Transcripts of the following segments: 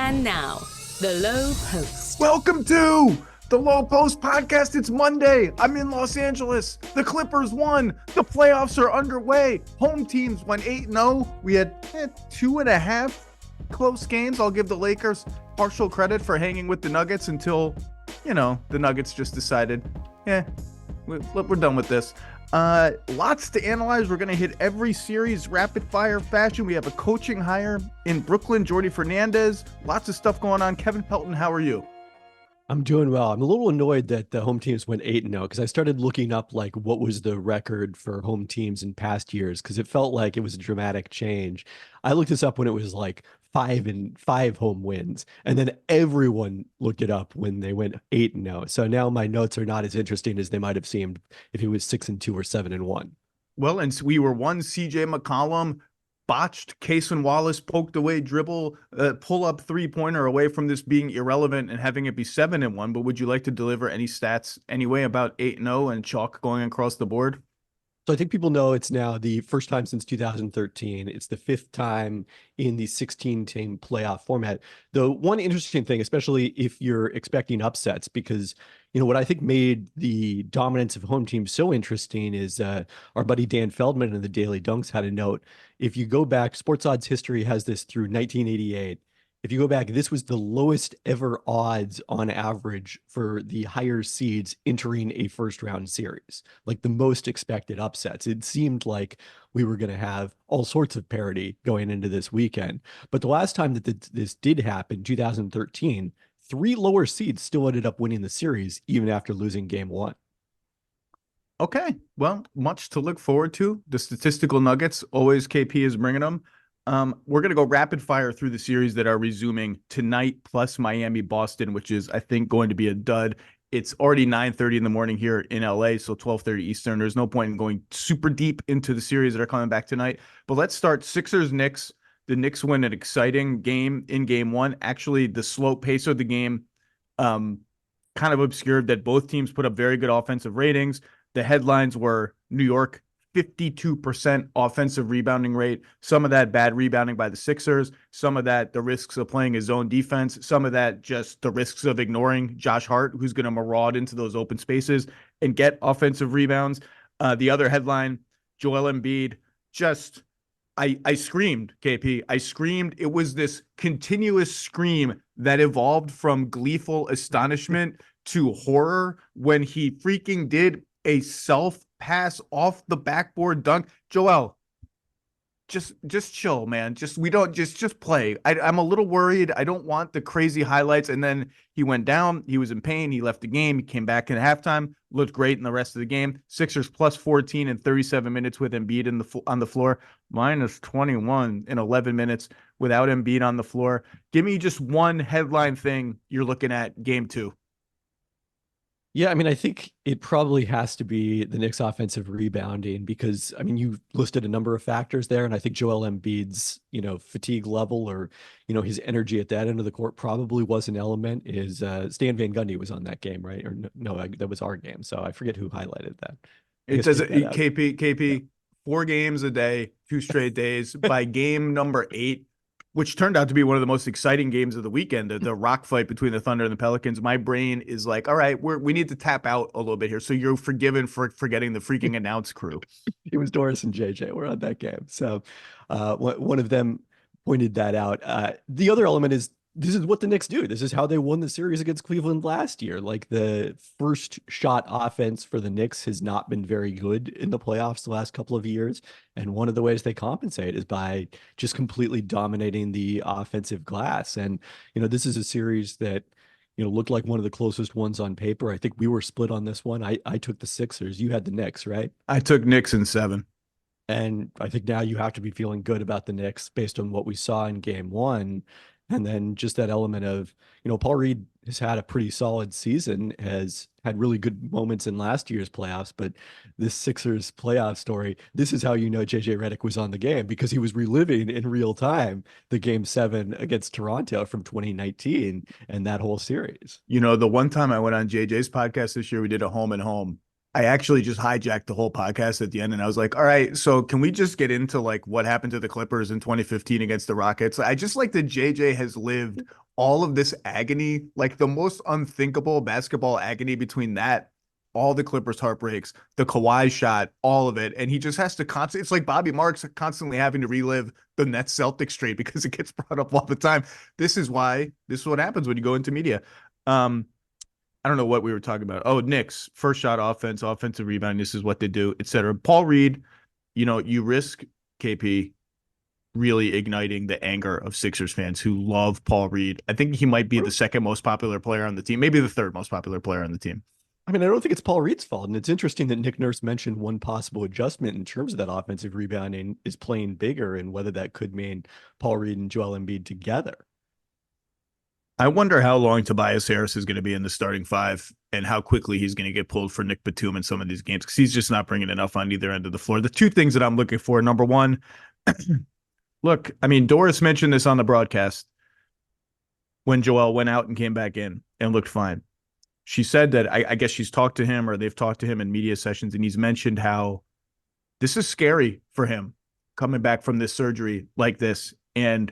And now, the Lowe Post. Welcome to the Lowe Post podcast. It's Monday. I'm in Los Angeles. The Clippers won. The playoffs are underway. Home teams went 8-0. We had 2.5 close games. I'll give the Lakers partial credit for hanging with the Nuggets until, the Nuggets just decided, we're done with this. Lots to analyze. We're going to hit every series rapid fire fashion. We have a coaching hire in Brooklyn, Jordi Fernandez. Lots of stuff going on. Kevin Pelton, how are you? I'm doing well. I'm a little annoyed that the home teams went 8-0 because I started looking up what was the record for home teams in past years because it felt like it was a dramatic change. I looked this up when it was 5 home wins, and then everyone looked it up when they went 8-0. So now my notes are not as interesting as they might have seemed if it was 6-2 or 7-1. Well, and we were one CJ McCollum botched Cason Wallace poked away dribble pull up 3-pointer away from this being irrelevant and having it be 7-1. But would you like to deliver any stats anyway about 8-0 and chalk going across the board? So I think people know it's now the first time since 2013. It's the 5th time in the 16-team playoff format. The one interesting thing, especially if you're expecting upsets, because what I think made the dominance of home teams so interesting is our buddy Dan Feldman in the Daily Dunks had a note. If you go back, Sports Odds history has this through 1988. If you go back, this was the lowest ever odds on average for the higher seeds entering a first round series, like the most expected upsets. It seemed like we were going to have all sorts of parity going into this weekend. But the last time that this did happen, 2013, 3 lower seeds still ended up winning the series, even after losing game 1. Okay, well, much to look forward to. The statistical nuggets, always KP is bringing them. We're going to go rapid fire through the series that are resuming tonight, plus Miami, Boston, which is, I think, going to be a dud. It's already 9:30 in the morning here in LA, so 12:30 Eastern. There's no point in going super deep into the series that are coming back tonight. But let's start Sixers, Knicks. The Knicks win an exciting game in game 1. Actually, the slow pace of the game kind of obscured that both teams put up very good offensive ratings. The headlines were New York 52% offensive rebounding rate. Some of that bad rebounding by the Sixers. Some of that the risks of playing his own defense. Some of that just the risks of ignoring Josh Hart, who's going to maraud into those open spaces and get offensive rebounds. The other headline, Joel Embiid, just I screamed, KP. I screamed. It was this continuous scream that evolved from gleeful astonishment to horror when he freaking did a self-pass off the backboard dunk. Joel, just chill, man. Just play. I'm a little worried. I don't want the crazy highlights. And then he went down. He was in pain. He left the game. He came back in halftime. Looked great in the rest of the game. Sixers plus 14 in 37 minutes with Embiid on the floor. Minus 21 in 11 minutes without Embiid on the floor. Give me just one headline thing you're looking at game 2. Yeah, I think it probably has to be the Knicks offensive rebounding because, you listed a number of factors there, and I think Joel Embiid's, fatigue level or, his energy at that end of the court probably was an element. Is Stan Van Gundy was on that game, right? Or no, that was our game, so I forget who highlighted that. It says KP, 4 games a day, 2 straight days. By game number 8, which turned out to be one of the most exciting games of the weekend, the rock fight between the Thunder and the Pelicans. My brain is like, all right, we need to tap out a little bit here. So you're forgiven for forgetting the freaking announce crew. It was Doris and JJ were on that game. So one of them pointed that out. The other element is this is what the Knicks do. This is how they won the series against Cleveland last year. The first shot offense for the Knicks has not been very good in the playoffs the last couple of years. And one of the ways they compensate is by just completely dominating the offensive glass. And, this is a series that, looked like one of the closest ones on paper. I think we were split on this one. I took the Sixers. You had the Knicks, right? I took Knicks in 7. And I think now you have to be feeling good about the Knicks based on what we saw in game 1. And then just that element of, Paul Reed has had a pretty solid season, has had really good moments in last year's playoffs, but this Sixers playoff story, this is how JJ Redick was on the game because he was reliving in real time the game 7 against Toronto from 2019 and that whole series. The one time I went on JJ's podcast this year, we did a home and home. I actually just hijacked the whole podcast at the end, and I was like, all right, so can we just get into what happened to the Clippers in 2015 against the Rockets? I just like that JJ has lived all of this agony, like the most unthinkable basketball agony between that, all the Clippers heartbreaks, the Kawhi shot, all of it. And he just has to constantly, it's like Bobby Marks constantly having to relive the Nets Celtics trade because it gets brought up all the time. This is what happens when you go into media. I don't know what we were talking about. Oh, Knicks, first shot offense, offensive rebound. This is what they do, etc. Paul Reed, you risk KP really igniting the anger of Sixers fans who love Paul Reed. I think he might be the second most popular player on the team, maybe the third most popular player on the team. I mean, I don't think it's Paul Reed's fault. And it's interesting that Nick Nurse mentioned one possible adjustment in terms of that offensive rebounding is playing bigger and whether that could mean Paul Reed and Joel Embiid together. I wonder how long Tobias Harris is going to be in the starting five and how quickly he's going to get pulled for Nick Batum in some of these games because he's just not bringing enough on either end of the floor. The two things that I'm looking for, number one, look, I mean, Doris mentioned this on the broadcast when Joel went out and came back in and looked fine. She said that I guess she's talked to him or they've talked to him in media sessions, and he's mentioned how this is scary for him coming back from this surgery like this. And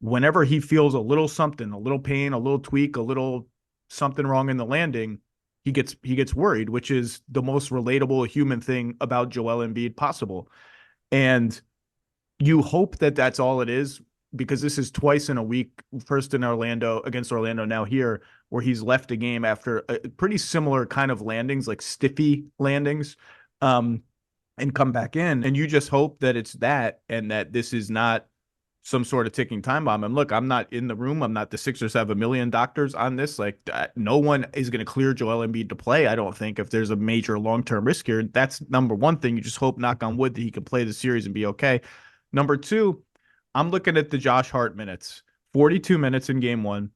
whenever he feels a little something, a little pain, a little tweak, a little something wrong in the landing, he gets worried, which is the most relatable human thing about Joel Embiid possible. And you hope that that's all it is, because this is twice in a week, first in Orlando against Orlando, now here, where he's left a game after a pretty similar kind of landings, like stiffy landings, and come back in. And you just hope that it's that, and that this is not some sort of ticking time bomb. And look, I'm not in the room. I'm not the Sixers have a million doctors on this. Like, no one is going to clear Joel Embiid to play, I don't think, if there's a major long-term risk here. That's number one thing. You just hope, knock on wood, that he can play the series and be okay. Number two, I'm looking at the Josh Hart minutes. 42 minutes in game one.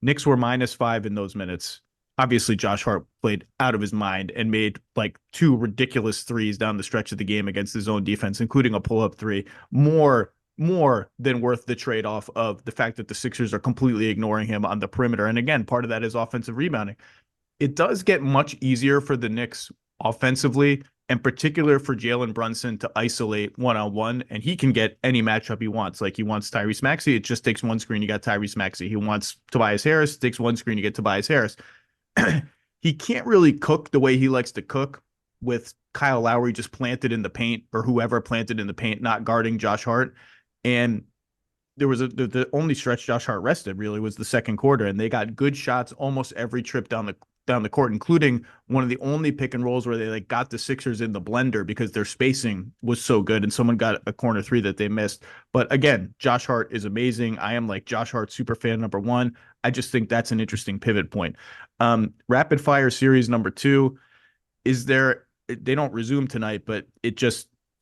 Knicks were -5 in those minutes. Obviously, Josh Hart played out of his mind and made like 2 ridiculous threes down the stretch of the game against his own defense, including a pull-up three. More than worth the trade-off of the fact that the Sixers are completely ignoring him on the perimeter. And again, part of that is offensive rebounding. It does get much easier for the Knicks offensively, in particular for Jalen Brunson to isolate one-on-one, and he can get any matchup he wants. Like, he wants Tyrese Maxey, it just takes one screen, you got Tyrese Maxey. He wants Tobias Harris, it takes one screen, you get Tobias Harris. He can't really cook the way he likes to cook with Kyle Lowry just planted in the paint, or whoever planted in the paint, not guarding Josh Hart. And there was the only stretch Josh Hart rested really was the second quarter, and they got good shots almost every trip down the court, including one of the only pick and rolls where they like got the Sixers in the blender because their spacing was so good, and someone got a corner three that they missed. But again, Josh Hart is amazing. I am like Josh Hart super fan number one. I just think that's an interesting pivot point. Rapid fire series number 2 is there. They don't resume tonight, but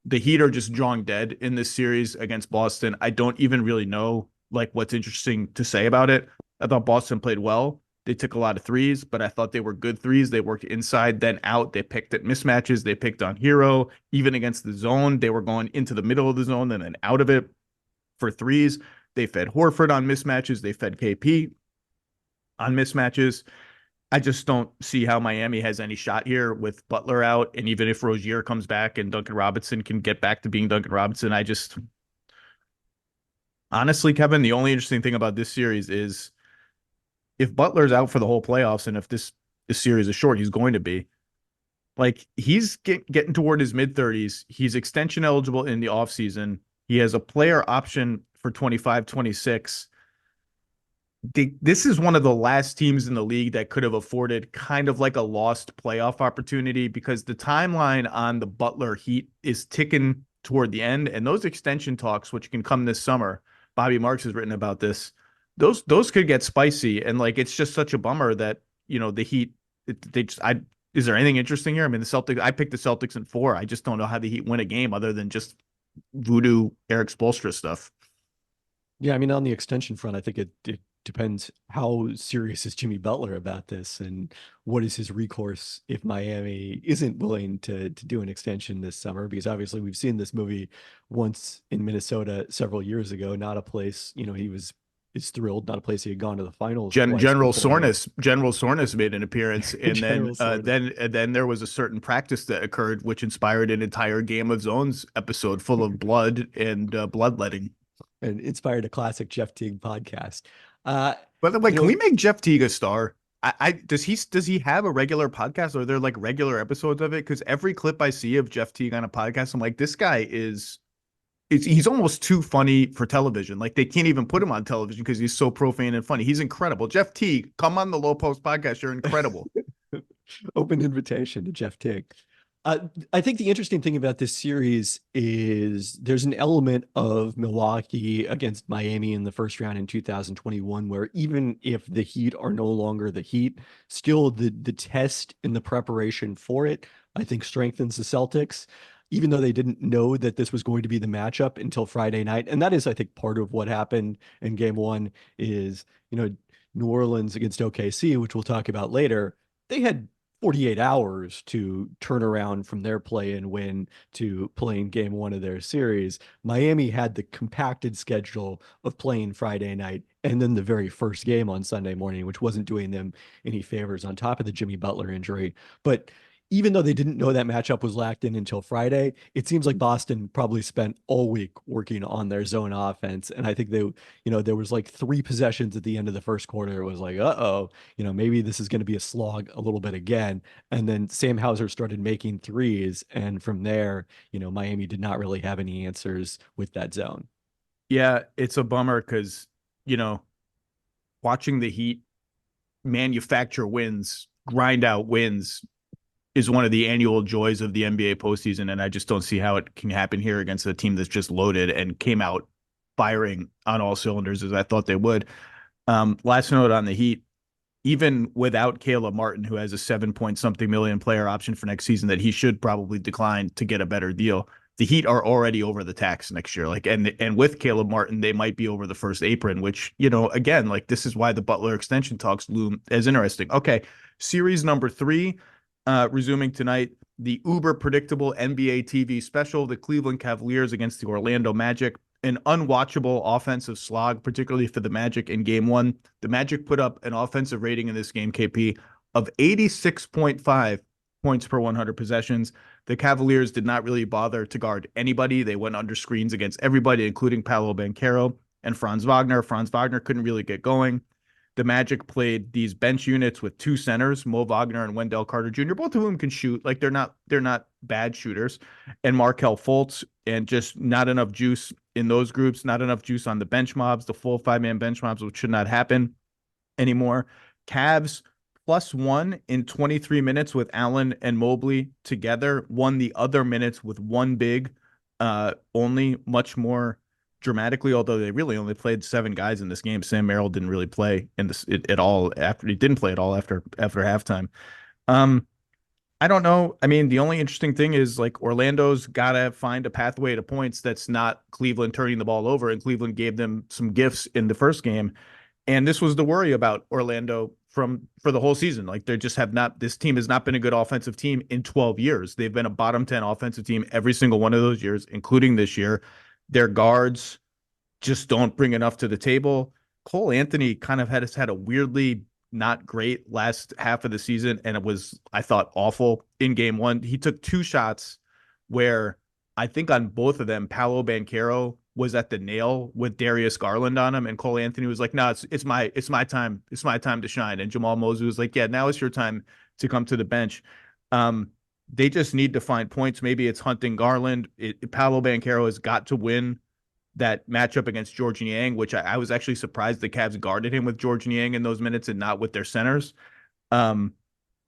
the Heat are just drawing dead in this series against Boston. I don't even really know like what's interesting to say about it. I thought Boston played well. They took a lot of threes, but I thought they were good threes. They worked inside, then out. They picked at mismatches. They picked on Hero. Even against the zone, they were going into the middle of the zone and then out of it for threes. They fed Horford on mismatches. They fed KP on mismatches. I just don't see how Miami has any shot here with Butler out. And even if Rozier comes back and Duncan Robinson can get back to being Duncan Robinson, honestly, Kevin, the only interesting thing about this series is if Butler's out for the whole playoffs, and if this series is short, he's going to be. Like, he's getting toward his mid-30s. He's extension eligible in the offseason. He has a player option for 25, 26. This is one of the last teams in the league that could have afforded kind of like a lost playoff opportunity, because the timeline on the Butler Heat is ticking toward the end, and those extension talks, which can come this summer, Bobby Marks has written about this, those could get spicy. And like, it's just such a bummer that, the Heat, is there anything interesting here? I mean, the Celtics, I picked the Celtics in 4. I just don't know how the Heat win a game other than just voodoo Eric Spoelstra stuff. Yeah, I mean, on the extension front, I think it depends how serious is Jimmy Butler about this, and what is his recourse if Miami isn't willing to do an extension this summer, because obviously we've seen this movie once in Minnesota several years ago. Not a place, is thrilled, not a place he had gone to the finals. General Soreness made an appearance, and then there was a certain practice that occurred which inspired an entire Game of Zones episode full of blood and bloodletting. And inspired a classic Jeff Teague podcast. But I'm like, You can know, we make Jeff Teague a star? Does he have a regular podcast, or are there like regular episodes of it? Because every clip I see of Jeff Teague on a podcast, I'm like, this guy he's almost too funny for television. Like they can't even put him on television because he's so profane and funny. He's incredible. Jeff Teague, come on the Lowe Post podcast. You're incredible. open invitation to Jeff Tick. I think the interesting thing about this series is there's an element of Milwaukee against Miami in the first round in 2021, where even if the Heat are no longer the Heat, still the test and the preparation for it, I think strengthens the Celtics, even though they didn't know that this was going to be the matchup until Friday night. And that is, I think, part of what happened in game one is, New Orleans against OKC, which we'll talk about later. They had 48 hours to turn around from their play and win to playing game one of their series. Miami had the compacted schedule of playing Friday night and then the very first game on Sunday morning, which wasn't doing them any favors on top of the Jimmy Butler injury. But even though they didn't know that matchup was locked in until Friday, it seems like Boston probably spent all week working on their zone offense. And I think there was like 3 possessions at the end of the first quarter. It was like, uh-oh, maybe this is going to be a slog a little bit again. And then Sam Hauser started making threes. And from there, Miami did not really have any answers with that zone. Yeah, it's a bummer because, watching the Heat manufacture wins, grind out wins is one of the annual joys of the NBA postseason. And I just don't see how it can happen here against a team that's just loaded and came out firing on all cylinders as I thought they would. Last note on the Heat, even without Caleb Martin, who has a 7-point-something million player option for next season that he should probably decline to get a better deal, the Heat are already over the tax next year. Like, and with Caleb Martin, they might be over the first apron, which, again, like this is why the Butler extension talks loom as interesting. Okay. Series number 3, resuming tonight, the uber predictable NBA TV special, the Cleveland Cavaliers against the Orlando Magic. An unwatchable offensive slog, particularly for the Magic in game one. The Magic put up an offensive rating in this game, KP, of 86.5 points per 100 possessions. The Cavaliers did not really bother to guard anybody. They went under screens against everybody, including Paolo Banchero and Franz Wagner. Franz Wagner couldn't really get going. The Magic played these bench units with 2 centers, Mo Wagner and Wendell Carter Jr., both of whom can shoot. Like they're not bad shooters. And Markelle Fultz, and just not enough juice in those groups, not enough juice on the bench mobs, the full 5-man bench mobs, which should not happen anymore. Cavs +1 in 23 minutes with Allen and Mobley together, won the other minutes with 1 big, only much more dramatically, although they really only played 7 guys in this game. Sam Merrill didn't really play in this at all after he didn't play at all after halftime. I don't know. I mean, the only interesting thing is like Orlando's got to find a pathway to points that's not Cleveland turning the ball over, and Cleveland gave them some gifts in the first game. And this was the worry about Orlando for the whole season. Like this team has not been a good offensive team in 12 years. They've been a bottom 10 offensive team every single one of those years, including this year. Their guards just don't bring enough to the table. Cole Anthony kind of has had a weirdly not great last half of the season, and it was, I thought, awful in game one. He took 2 shots where I think on both of them, Paolo Banchero was at the nail with Darius Garland on him, and Cole Anthony was like, "No, it's my time. It's my time to shine." And Jamal Mosley was like, "Yeah, now it's your time to come to the bench." They just need to find points. Maybe it's hunting Garland. Paolo Banchero has got to win that matchup against George Niang, which I was actually surprised the Cavs guarded him with George Niang in those minutes and not with their centers. And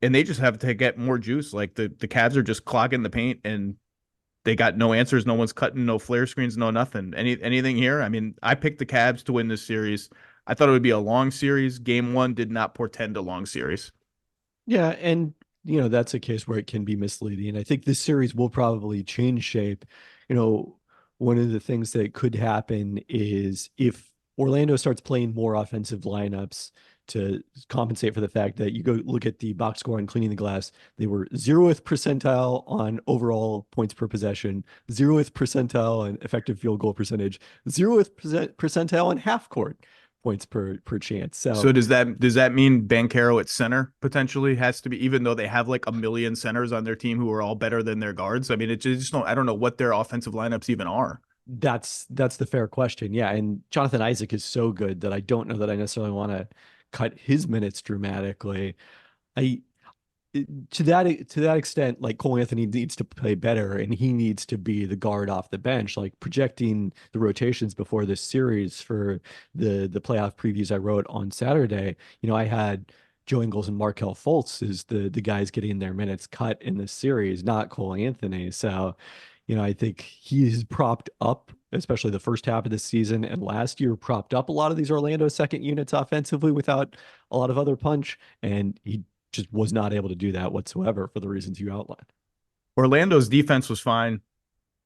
they just have to get more juice. Like the Cavs are just clogging the paint, and they got no answers. No one's cutting, no flare screens, no nothing. Anything here? I mean, I picked the Cavs to win this series. I thought it would be a long series. Game one did not portend a long series. Yeah, and that's a case where it can be misleading. And I think this series will probably change shape. One of the things that could happen is if Orlando starts playing more offensive lineups to compensate for the fact that you go look at the box score and cleaning the glass, they were 0th percentile on overall points per possession, 0th percentile on effective field goal percentage, 0th percentile on half court points per chance. So does that mean Banchero at center potentially has to be, even though they have like a million centers on their team who are all better than their guards? I mean, I don't know what their offensive lineups even are. That's the fair question. Yeah. And Jonathan Isaac is so good that I don't know that I necessarily want to cut his minutes dramatically. I to that extent, like Cole Anthony needs to play better and he needs to be the guard off the bench. Like projecting the rotations before this series for the playoff previews I wrote on Saturday, I had Joe Ingles and Markelle Fultz as the guys getting their minutes cut in this series, not Cole Anthony. So, I think he's propped up, especially the first half of the season and last year, propped up a lot of these Orlando second units offensively without a lot of other punch. And he just was not able to do that whatsoever for the reasons you outlined. Orlando's defense was fine.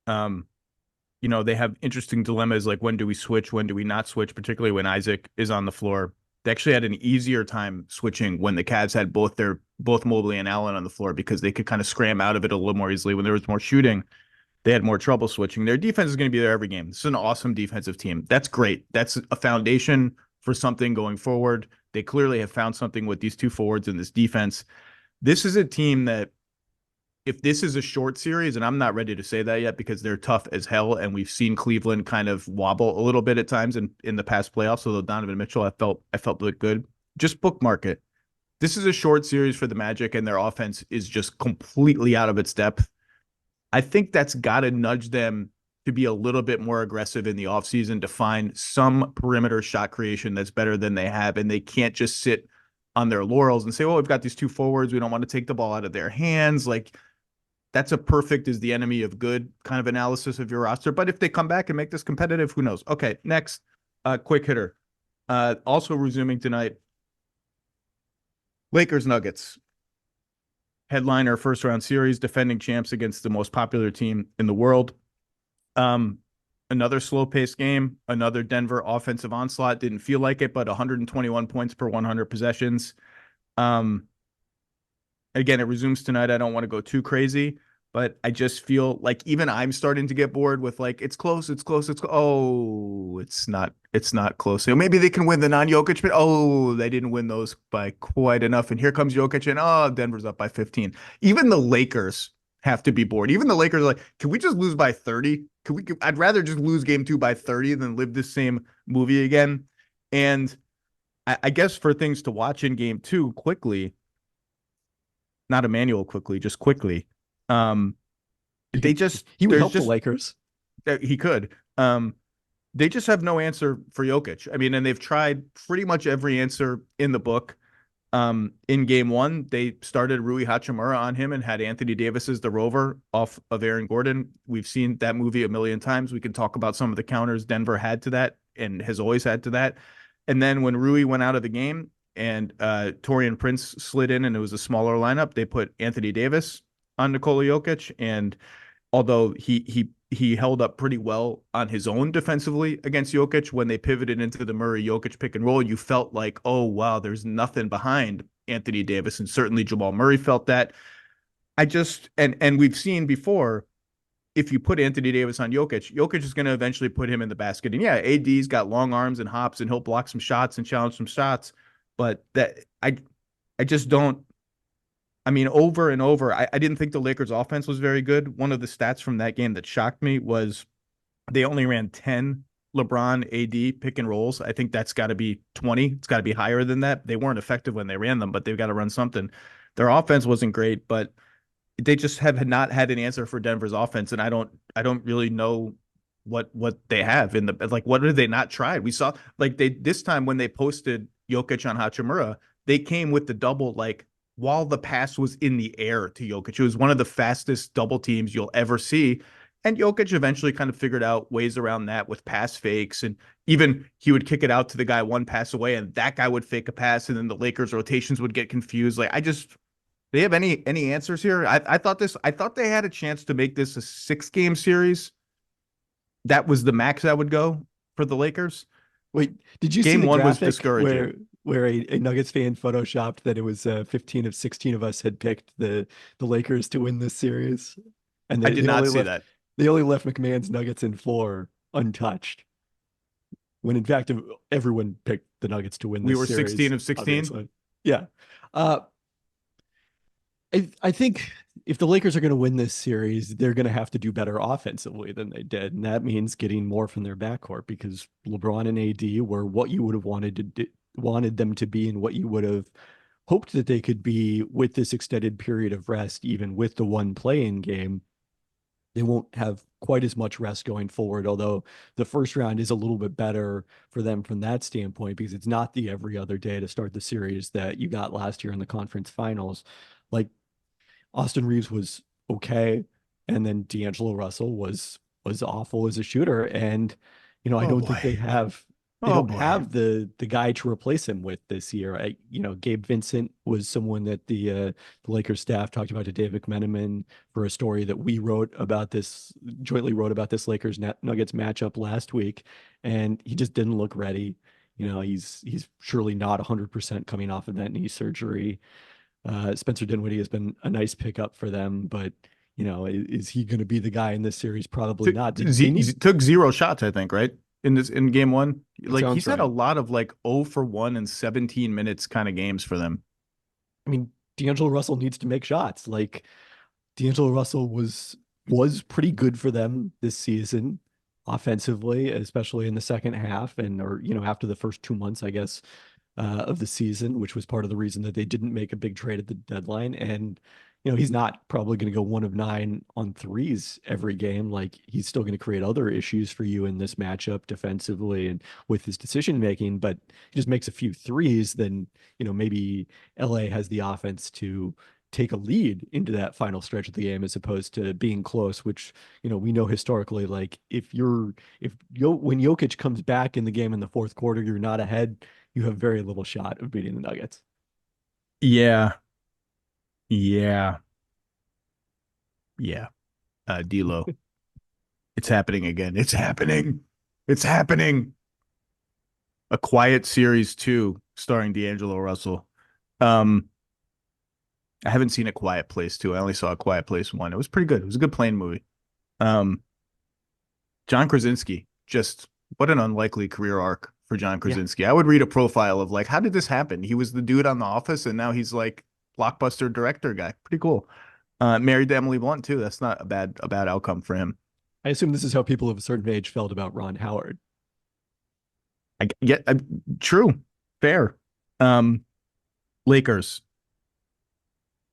They have interesting dilemmas like when do we switch, when do we not switch, particularly when Isaac is on the floor. They actually had an easier time switching when the Cavs had both Mobley and Allen on the floor because they could kind of scram out of it a little more easily. When there was more shooting, they had more trouble switching. Their defense is going to be there every game. This is an awesome defensive team. That's great. That's a foundation for something going forward. They clearly have found something with these two forwards in this defense. This is a team that, if this is a short series, and I'm not ready to say that yet because they're tough as hell, and we've seen Cleveland kind of wobble a little bit at times in the past playoffs, although Donovan Mitchell, I felt looked good. Just bookmark it. This is a short series for the Magic, and their offense is just completely out of its depth. I think that's got to nudge them to be a little bit more aggressive in the offseason to find some perimeter shot creation that's better than they have, and they can't just sit on their laurels and say, well, we've got these two forwards. We don't want to take the ball out of their hands. Like, that's a perfect is the enemy of good kind of analysis of your roster. But if they come back and make this competitive, who knows? Okay, next, quick hitter. Also resuming tonight, Lakers Nuggets. Headliner first round series, defending champs against the most popular team in the world. Another slow paced game, another Denver offensive onslaught. Didn't feel like it, but 121 points per 100 possessions. Again, it resumes tonight. I don't want to go too crazy, but I just feel like even I'm starting to get bored with like, it's close. Oh, it's not close. So maybe they can win the non-Jokic, but they didn't win those by quite enough. And here comes Jokic and Denver's up by 15. Even the Lakers have to be bored. Even the Lakers are like, can we just lose by 30? I'd rather just lose game 2 by 30 than live this same movie again. And I guess for things to watch in game 2 quickly, not Emmanuel quickly, just quickly. He would help the Lakers. He could. They just have no answer for Jokic. I mean, and they've tried pretty much every answer in the book. In game 1, they started Rui Hachimura on him and had Anthony Davis as the rover off of Aaron Gordon. We've seen that movie a million times. We can talk about some of the counters Denver had to that and has always had to that. And then when Rui went out of the game and Taurean Prince slid in and it was a smaller lineup, they put Anthony Davis on Nikola Jokic. And although he held up pretty well on his own defensively against Jokic, when they pivoted into the Murray-Jokic pick and roll, you felt like, oh, wow, there's nothing behind Anthony Davis. And certainly Jamal Murray felt that. And we've seen before, if you put Anthony Davis on Jokic is going to eventually put him in the basket. And yeah, AD's got long arms and hops and he'll block some shots and challenge some shots. But that I just don't. I mean, over and over, I didn't think the Lakers offense was very good. One of the stats from that game that shocked me was they only ran 10 LeBron AD pick and rolls. I think that's got to be 20. It's got to be higher than that. They weren't effective when they ran them, but they've got to run something. Their offense wasn't great, but they just have not had an answer for Denver's offense. And I don't really know what they have in the, like, what did they not try? We saw like this time when they posted Jokic on Hachimura, they came with the double, like, while the pass was in the air to Jokic. It was one of the fastest double teams you'll ever see. And Jokic eventually kind of figured out ways around that with pass fakes. And even he would kick it out to the guy one pass away and that guy would fake a pass. And then the Lakers rotations would get confused. Like, they have any answers here? I thought they had a chance to make this a 6-game series. That was the max I would go for the Lakers. Wait, did you Game see the 1 was graphic discouraging. where a Nuggets fan photoshopped that it was 15 of 16 of us had picked the Lakers to win this series? And I did not see that. They only left McMahon's Nuggets and floor untouched. When in fact, everyone picked the Nuggets to win this series. We were 16 of 16? Obviously. Yeah. I think if the Lakers are going to win this series, they're going to have to do better offensively than they did. And that means getting more from their backcourt because LeBron and AD were what you would have wanted them to be and what you would have hoped that they could be with this extended period of rest, even with the one play-in game. They won't have quite as much rest going forward, although the first round is a little bit better for them from that standpoint because it's not the every other day to start the series that you got last year in the conference finals. Like Austin Reeves was okay, and then D'Angelo Russell was awful as a shooter. And I Oh don't think boy. they Oh don't boy. have the guy to replace him with this year. Gabe Vincent was someone that the Lakers staff talked about to Dave McMenamin for a story that we jointly wrote about this Lakers Nuggets matchup last week, and he just didn't look ready. He's surely not 100% coming off of that knee surgery. Spencer Dinwiddie has been a nice pickup for them, but is he going to be the guy in this series? Probably not. Took 0 shots, I think, right? In game one. Like Sounds he's had right. a lot of like 0 for 1 in 17 minutes kind of games for them. I mean, D'Angelo Russell needs to make shots. Like D'Angelo Russell was pretty good for them this season offensively, especially in the second half or after the first 2 months, I guess, of the season, which was part of the reason that they didn't make a big trade at the deadline. And he's not probably going to go 1 of 9 on threes every game. Like he's still going to create other issues for you in this matchup defensively and with his decision making, but he just makes a few threes, then maybe LA has the offense to take a lead into that final stretch of the game as opposed to being close, which we know historically, like when Jokic comes back in the game in the fourth quarter, you're not ahead, you have very little shot of beating the Nuggets. Yeah. Yeah. Yeah. D'Lo. It's happening again. It's happening. It's happening. A Quiet Series 2 starring D'Angelo Russell. I haven't seen A Quiet Place 2. I only saw A Quiet Place 1. It was pretty good. It was a good plane movie. John Krasinski, just what an unlikely career arc for John Yeah. Krasinski. I would read a profile of like, how did this happen? He was the dude on The Office, and now he's like blockbuster director guy. Pretty cool. Married to Emily Blunt too. That's not a bad outcome for him. I assume this is how people of a certain age felt about Ron Howard. True, fair. Lakers.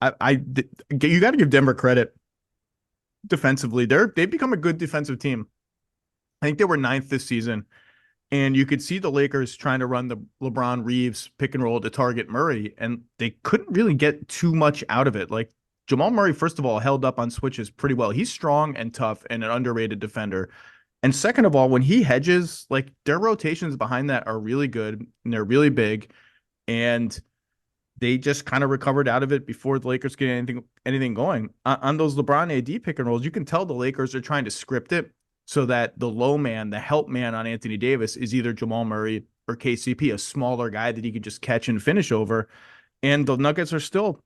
You got to give Denver credit defensively. They've become a good defensive team. I think they were 9th this season, and you could see the Lakers trying to run the LeBron Reeves pick and roll to target Murray, and they couldn't really get too much out of it. Like Jamal Murray, first of all, held up on switches pretty well. He's strong and tough and an underrated defender. And second of all, when he hedges, like their rotations behind that are really good and they're really big, and they just kind of recovered out of it before the Lakers get anything going. On those LeBron AD pick and rolls, you can tell the Lakers are trying to script it so that the low man, the help man on Anthony Davis is either Jamal Murray or KCP, a smaller guy that he could just catch and finish over. And the Nuggets are still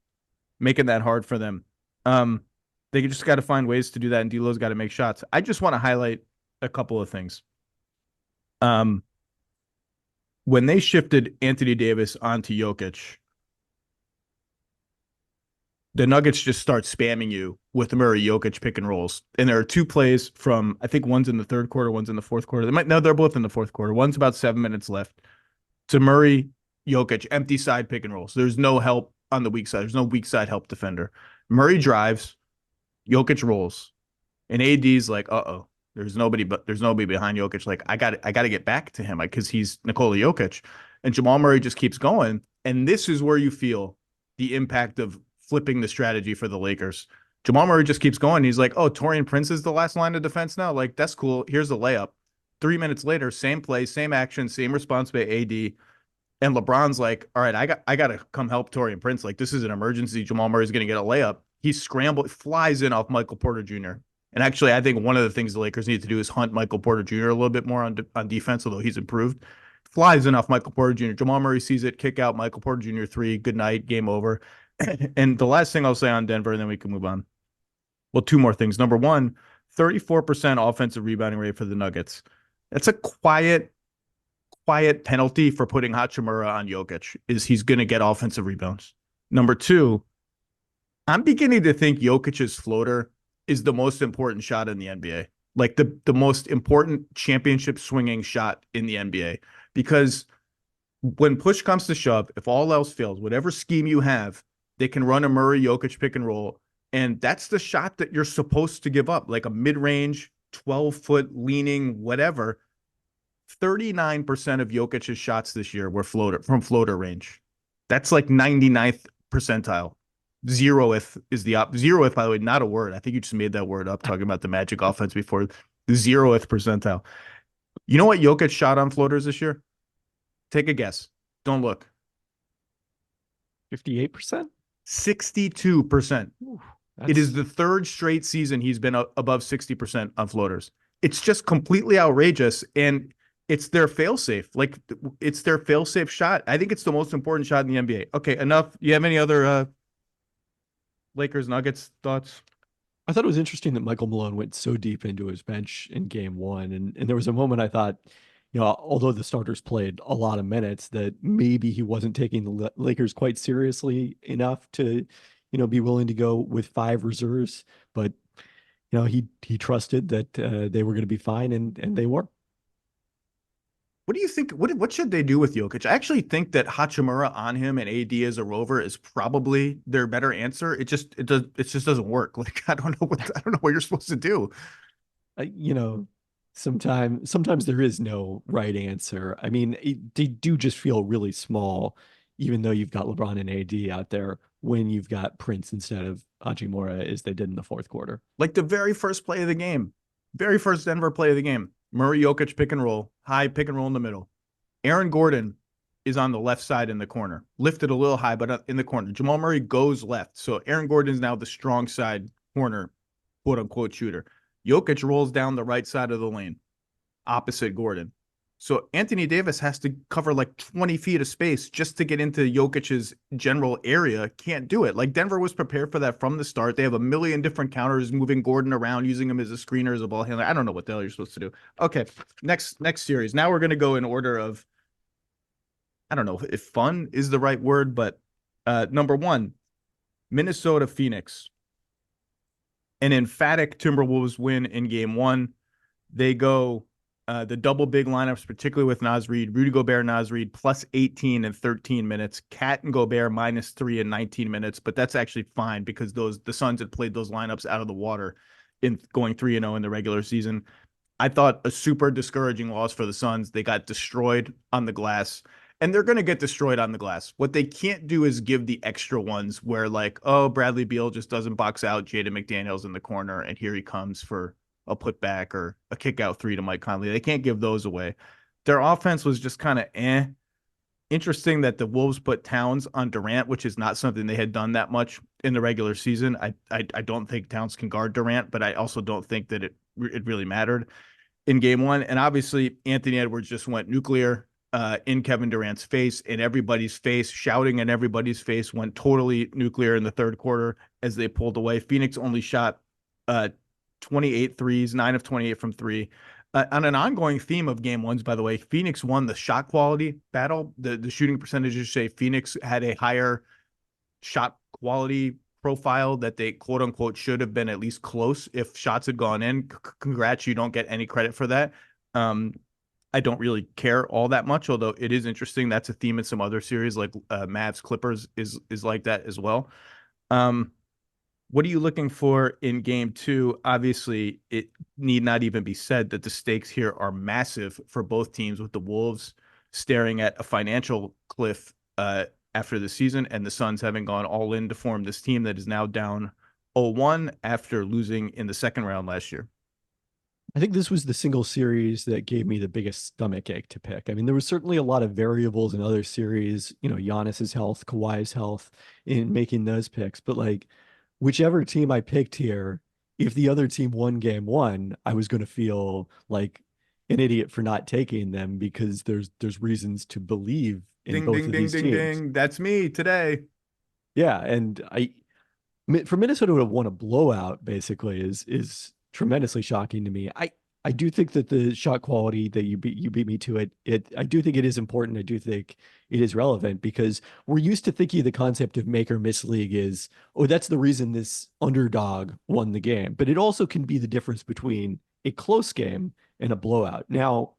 making that hard for them. They just got to find ways to do that, and D'Lo's got to make shots. I just want to highlight a couple of things. When they shifted Anthony Davis onto Jokic, the Nuggets just start spamming you with the Murray Jokic pick and rolls. And there are 2 plays from, I think one's in the third quarter, one's in the fourth quarter. They're both in the fourth quarter. One's about 7 minutes left. To Murray Jokic, empty side pick and rolls. There's no help on the weak side. There's no weak side help defender. Murray drives, Jokic rolls. And AD's like, uh-oh, there's nobody behind Jokic. Like, I got to get back to him because he's Nikola Jokic. And Jamal Murray just keeps going. And this is where you feel the impact of flipping the strategy for the Lakers. Jamal Murray just keeps going. He's like, oh, Taurean Prince is the last line of defense now? Like, that's cool. Here's a layup. 3 minutes later, same play, same action, same response by AD. And LeBron's like, all right, I got to come help Taurean Prince. Like, this is an emergency. Jamal Murray's going to get a layup. He flies in off Michael Porter Jr. And actually, I think one of the things the Lakers need to do is hunt Michael Porter Jr. a little bit more on defense, although he's improved. Flies in off Michael Porter Jr. Jamal Murray sees it, kick out, Michael Porter Jr. 3, good night, game over. And the last thing I'll say on Denver, and then we can move on. Well, 2 more things. Number 1, 34% offensive rebounding rate for the Nuggets. That's a quiet penalty for putting Hachimura on Jokic, is he's going to get offensive rebounds. Number 2, I'm beginning to think Jokic's floater is the most important shot in the NBA. Like the most important championship swinging shot in the NBA. Because when push comes to shove, if all else fails, whatever scheme you have, they can run a Murray Jokic pick and roll. And that's the shot that you're supposed to give up, like a mid-range, 12-foot leaning, whatever. 39% of Jokic's shots this year were floater range. That's like 99th percentile. Zeroth is the zeroth, by the way, not a word. I think you just made that word up talking about the Magic offense before. The zeroth percentile. You know what Jokic shot on floaters this year? Take a guess. Don't look. 58%? 62%. It is the third straight season he's been above 60% on floaters. It's just completely outrageous, and it's their failsafe. Like, it's their failsafe shot. I think it's the most important shot in the NBA. Okay, enough. You have any other Lakers Nuggets thoughts? I thought it was interesting that Michael Malone went so deep into his bench in game one. And there was a moment I thought, although the starters played a lot of minutes, that maybe he wasn't taking the Lakers quite seriously enough to, be willing to go with 5 reserves. But, he trusted that they were going to be fine, and they were. What do you think? What should they do with Jokic? I actually think that Hachimura on him and AD as a rover is probably their better answer. It just doesn't work. Like, I don't know what you're supposed to do. Sometimes there is no right answer. I mean, they do just feel really small, even though you've got LeBron and AD out there, when you've got Prince instead of Hachimura, as they did in the fourth quarter. Like the very first play of the game, very first Denver play of the game. Murray Jokic pick and roll, high pick and roll in the middle. Aaron Gordon is on the left side in the corner, lifted a little high, but in the corner. Jamal Murray goes left. So Aaron Gordon is now the strong side corner, quote unquote, shooter. Jokic rolls down the right side of the lane, opposite Gordon. So Anthony Davis has to cover like 20 feet of space just to get into Jokic's general area. Can't do it. Like, Denver was prepared for that from the start. They have a million different counters, moving Gordon around, using him as a screener, as a ball handler. I don't know what the hell you're supposed to do. Okay, next series. Now we're going to go in order of, I don't know if fun is the right word, but number 1, Minnesota Phoenix. An emphatic Timberwolves win in game 1. They go the double big lineups, particularly with Naz Reid, Rudy Gobert, Naz Reid, plus 18 and 13 minutes, Cat and Gobert -3 and 19 minutes, but that's actually fine because the Suns had played those lineups out of the water in going 3-0 in the regular season. I thought a super discouraging loss for the Suns. They got destroyed on the glass, and they're going to get destroyed on the glass. What they can't do is give the extra ones where, like, oh, Bradley Beal just doesn't box out Jaden McDaniels in the corner, and here he comes for a putback or a kick out 3 to Mike Conley. They can't give those away. Their offense was just kind of eh. Interesting that the Wolves put Towns on Durant, which is not something they had done that much in the regular season. I don't think Towns can guard Durant, but I also don't think that it really mattered in game 1. And obviously Anthony Edwards just went nuclear in Kevin Durant's face, in everybody's face, shouting in everybody's face, went totally nuclear in the third quarter as they pulled away. Phoenix only shot 28 threes, 9 of 28 from 3. On an ongoing theme of game 1s, by the way, Phoenix won the shot quality battle. The shooting percentages say Phoenix had a higher shot quality profile, that they quote unquote should have been at least close if shots had gone in. Congrats, you don't get any credit for that. I don't really care all that much, although it is interesting. That's a theme in some other series, like Mavs Clippers is like that as well. What are you looking for in game 2? Obviously, it need not even be said that the stakes here are massive for both teams, with the Wolves staring at a financial cliff after the season, and the Suns having gone all in to form this team that is now down 0-1 after losing in the second round last year. I think this was the single series that gave me the biggest stomach ache to pick. I mean, there was certainly a lot of variables in other series, Giannis's health, Kawhi's health, in making those picks, but like, whichever team I picked here, if the other team won game 1, I was going to feel like an idiot for not taking them, because there's reasons to believe in both of these teams. Ding. That's me today. Yeah, and for Minnesota to have won a blowout basically is tremendously shocking to me. I do think that the shot quality that you beat me to it, I do think it is important. I do think it is relevant because we're used to thinking the concept of make or miss league is, oh, that's the reason this underdog won the game. But it also can be the difference between a close game and a blowout. Now,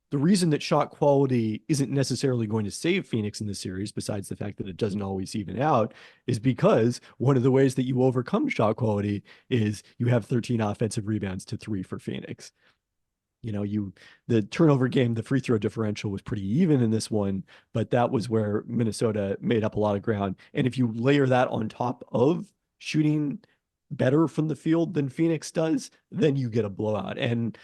the reason that shot quality isn't necessarily going to save Phoenix in the series, besides the fact that it doesn't always even out, is because one of the ways that you overcome shot quality is you have 13 offensive rebounds to 3 for Phoenix. The turnover game, the free throw differential was pretty even in this one, but that was where Minnesota made up a lot of ground. And if you layer that on top of shooting better from the field than Phoenix does, then you get a blowout. And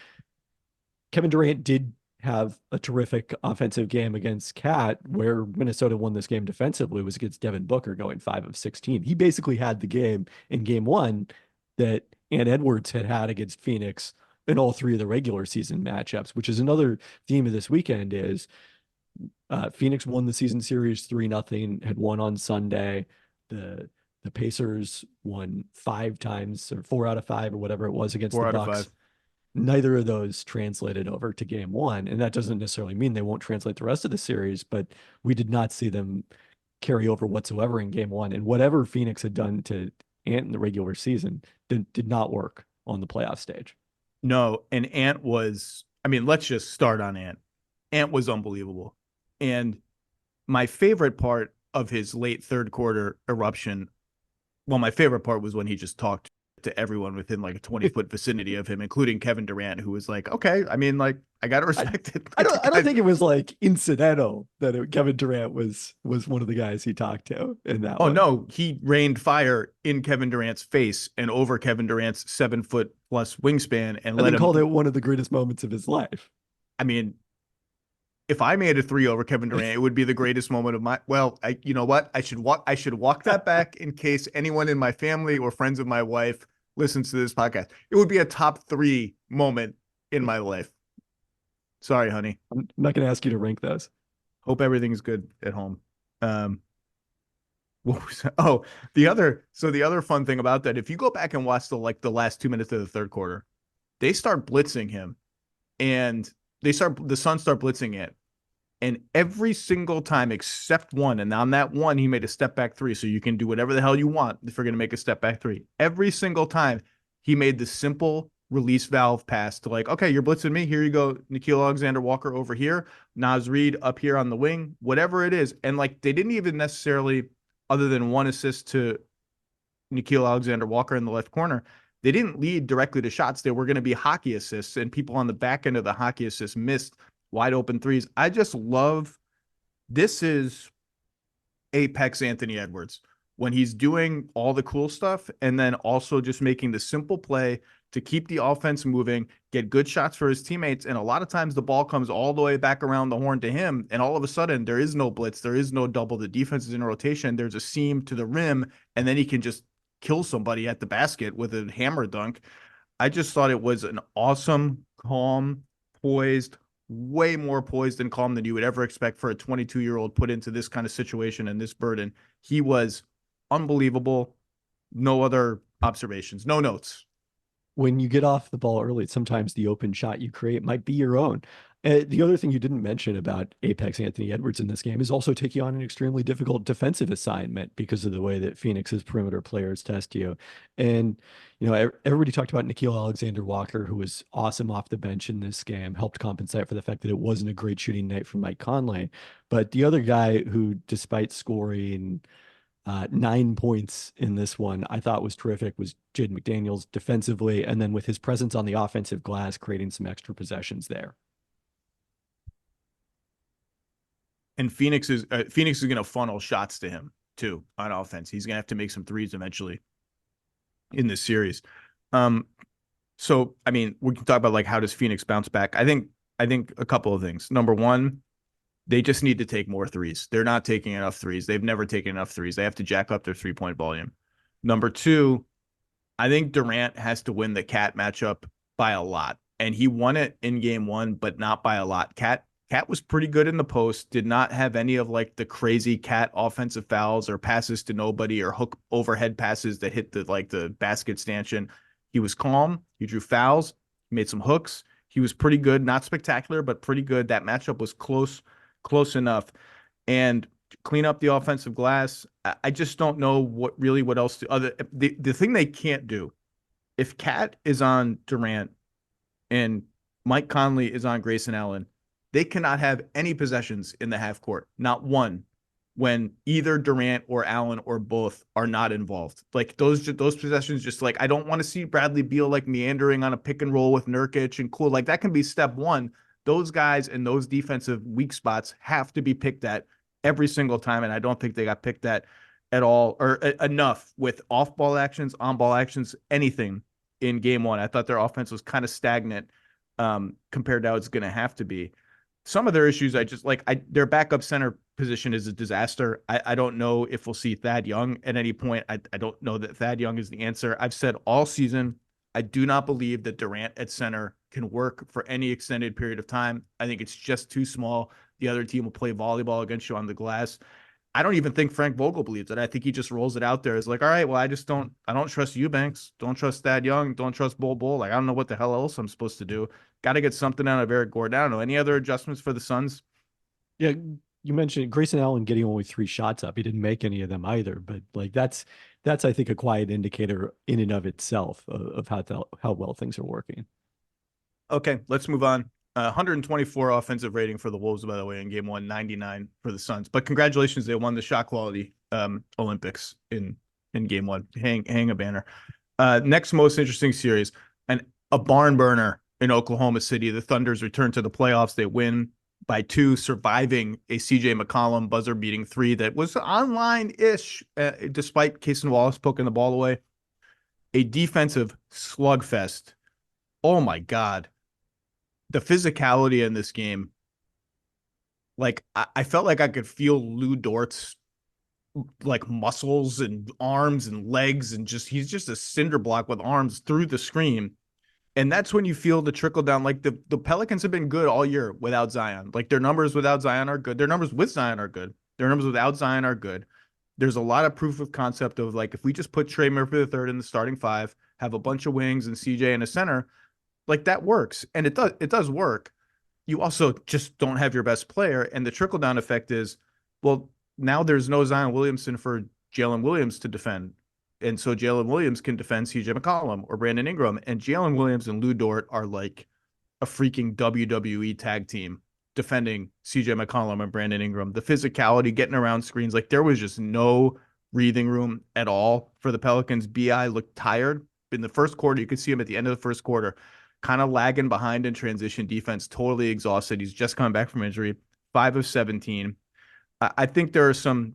Kevin Durant did have a terrific offensive game against Cat, where Minnesota won this game defensively was against Devin Booker going 5 of 16. He basically had the game in game 1 that Ant Edwards had against Phoenix in all 3 of the regular season matchups, which is another theme of this weekend is Phoenix won the season series 3-0, had won on Sunday. The Pacers won 5 times or 4 out of 5 or whatever it was against the Bucks. Neither of those translated over to game 1. And that doesn't necessarily mean they won't translate the rest of the series, but we did not see them carry over whatsoever in game 1. And whatever Phoenix had done to Ant in the regular season did not work on the playoff stage. No, and Ant was, let's just start on Ant. Ant was unbelievable. And my favorite part of his late third quarter eruption, well, my favorite part was when he just talked to everyone within like a 20-foot vicinity of him, including Kevin Durant, who was like, okay, I got to respect it. I don't think it was like incidental that Kevin Durant was one of the guys he talked to in that one. No, he rained fire in Kevin Durant's face and over Kevin Durant's 7-foot plus wingspan and let him called it one of the greatest moments of his life. If I made a 3 over Kevin Durant, it would be the greatest moment of my, you know what? I should walk that back in case anyone in my family or friends of my wife listens to this podcast. It would be a top 3 moment in my life. Sorry, honey. I'm not going to ask you to rank those. Hope everything's good at home. What was that? Oh, the other fun thing about that, if you go back and watch the last 2 minutes of the third quarter, they start blitzing him and the Suns start blitzing it. And every single time except one, and on that one, he made a step back 3. So you can do whatever the hell you want if you're going to make a step back 3. Every single time he made the simple release valve pass to okay, you're blitzing me. Here you go. Nickeil Alexander-Walker over here. Naz Reid up here on the wing, whatever it is. And they didn't even necessarily, other than one assist to Nickeil Alexander-Walker in the left corner, they didn't lead directly to shots. They were going to be hockey assists, and people on the back end of the hockey assists missed wide open threes. I just love, this is apex Anthony Edwards when he's doing all the cool stuff and then also just making the simple play to keep the offense moving, get good shots for his teammates. And a lot of times the ball comes all the way back around the horn to him. And all of a sudden there is no blitz. There is no double. The defense is in rotation. There's a seam to the rim, and then he can just kill somebody at the basket with a hammer dunk. I just thought it was an awesome, calm, poised, way more poised and calm than you would ever expect for a 22-year-old put into this kind of situation and this burden. He was unbelievable. No other observations, no notes. When you get off the ball early, sometimes the open shot you create might be your own. The other thing you didn't mention about Apex Anthony Edwards in this game is also taking on an extremely difficult defensive assignment because of the way that Phoenix's perimeter players test you. And, everybody talked about Nickeil Alexander-Walker, who was awesome off the bench in this game, helped compensate for the fact that it wasn't a great shooting night from Mike Conley. But the other guy who, despite scoring 9 points in this one, I thought was terrific, was Jaden McDaniels defensively, and then with his presence on the offensive glass, creating some extra possessions there. And Phoenix is going to funnel shots to him too on offense. He's going to have to make some threes eventually in this series. So we can talk about how does Phoenix bounce back? I think a couple of things. Number one, they just need to take more threes. They're not taking enough threes. They've never taken enough threes. They have to jack up their 3-point volume. Number two, I think Durant has to win the Cat matchup by a lot. And he won it in game 1, but not by a lot. Cat was pretty good in the post, did not have any of the crazy Cat offensive fouls or passes to nobody or hook overhead passes that hit the basket stanchion. He was calm. He drew fouls, he made some hooks, He was pretty good, not spectacular, but pretty good. That matchup was close enough. And clean up the offensive glass. I just don't know what else to other the thing they can't do. If Cat is on Durant and Mike Conley is on Grayson Allen, they cannot have any possessions in the half court, not one, when either Durant or Allen or both are not involved. Like those possessions, just like I don't want to see Bradley Beal like meandering on a pick and roll with Nurkic and cool. Like that can be step one. Those guys and those defensive weak spots have to be picked at every single time, and I don't think they got picked at all or enough with off-ball actions, on-ball actions, anything in game one. I thought their offense was kind of stagnant compared to how it's going to have to be. Some of their issues, their backup center position is a disaster. I don't know if we'll see Thad Young at any point. I don't know that Thad Young is the answer. I've said all season, I do not believe that Durant at center can work for any extended period of time. I think it's just too small. The other team will play volleyball against you on the glass. I don't even think Frank Vogel believes it. I think he just rolls it out there as like, all right, well, I don't trust Eubanks. Don't trust Thad Young. Don't trust Bol Bol. Like, I don't know what the hell else I'm supposed to do. Got to get something out of Eric Gordon. I don't know. Any other adjustments for the Suns? Yeah, you mentioned Grayson Allen getting only 3 shots up. He didn't make any of them either, but like that's I think a quiet indicator in and of itself of how well things are working. Okay, let's move on. 124 offensive rating for the Wolves, by the way, in game one, 99 for the Suns. But congratulations, they won the shot quality Olympics in game one. Hang a banner. Next most interesting series, and a barn burner in Oklahoma City. The Thunder's return to the playoffs. They win by 2, surviving a CJ McCollum buzzer-beating 3 that was online-ish, despite Cason Wallace poking the ball away. A defensive slugfest. Oh, my God. The physicality in this game, like I felt like I could feel Lou Dort's like muscles and arms and legs, and he's just a cinder block with arms through the screen. And that's when you feel the trickle down. Like the Pelicans have been good all year without Zion. Like their numbers without Zion are good. Their numbers with Zion are good. Their numbers without Zion are good. There's a lot of proof of concept of like, if we just put Trey Murphy III in the starting 5, have a bunch of wings and CJ in a center, like that works. And it does work. You also just don't have your best player. And the trickle down effect is, well, now there's no Zion Williamson for Jalen Williams to defend. And so Jalen Williams can defend CJ McCollum or Brandon Ingram. And Jalen Williams and Lou Dort are like a freaking WWE tag team defending CJ McCollum and Brandon Ingram. The physicality, getting around screens, like there was just no breathing room at all for the Pelicans. BI looked tired. In the first quarter, you could see him at the end of the first quarter, kind of lagging behind in transition defense, totally exhausted. He's just coming back from injury, 5 of 17. I think there are some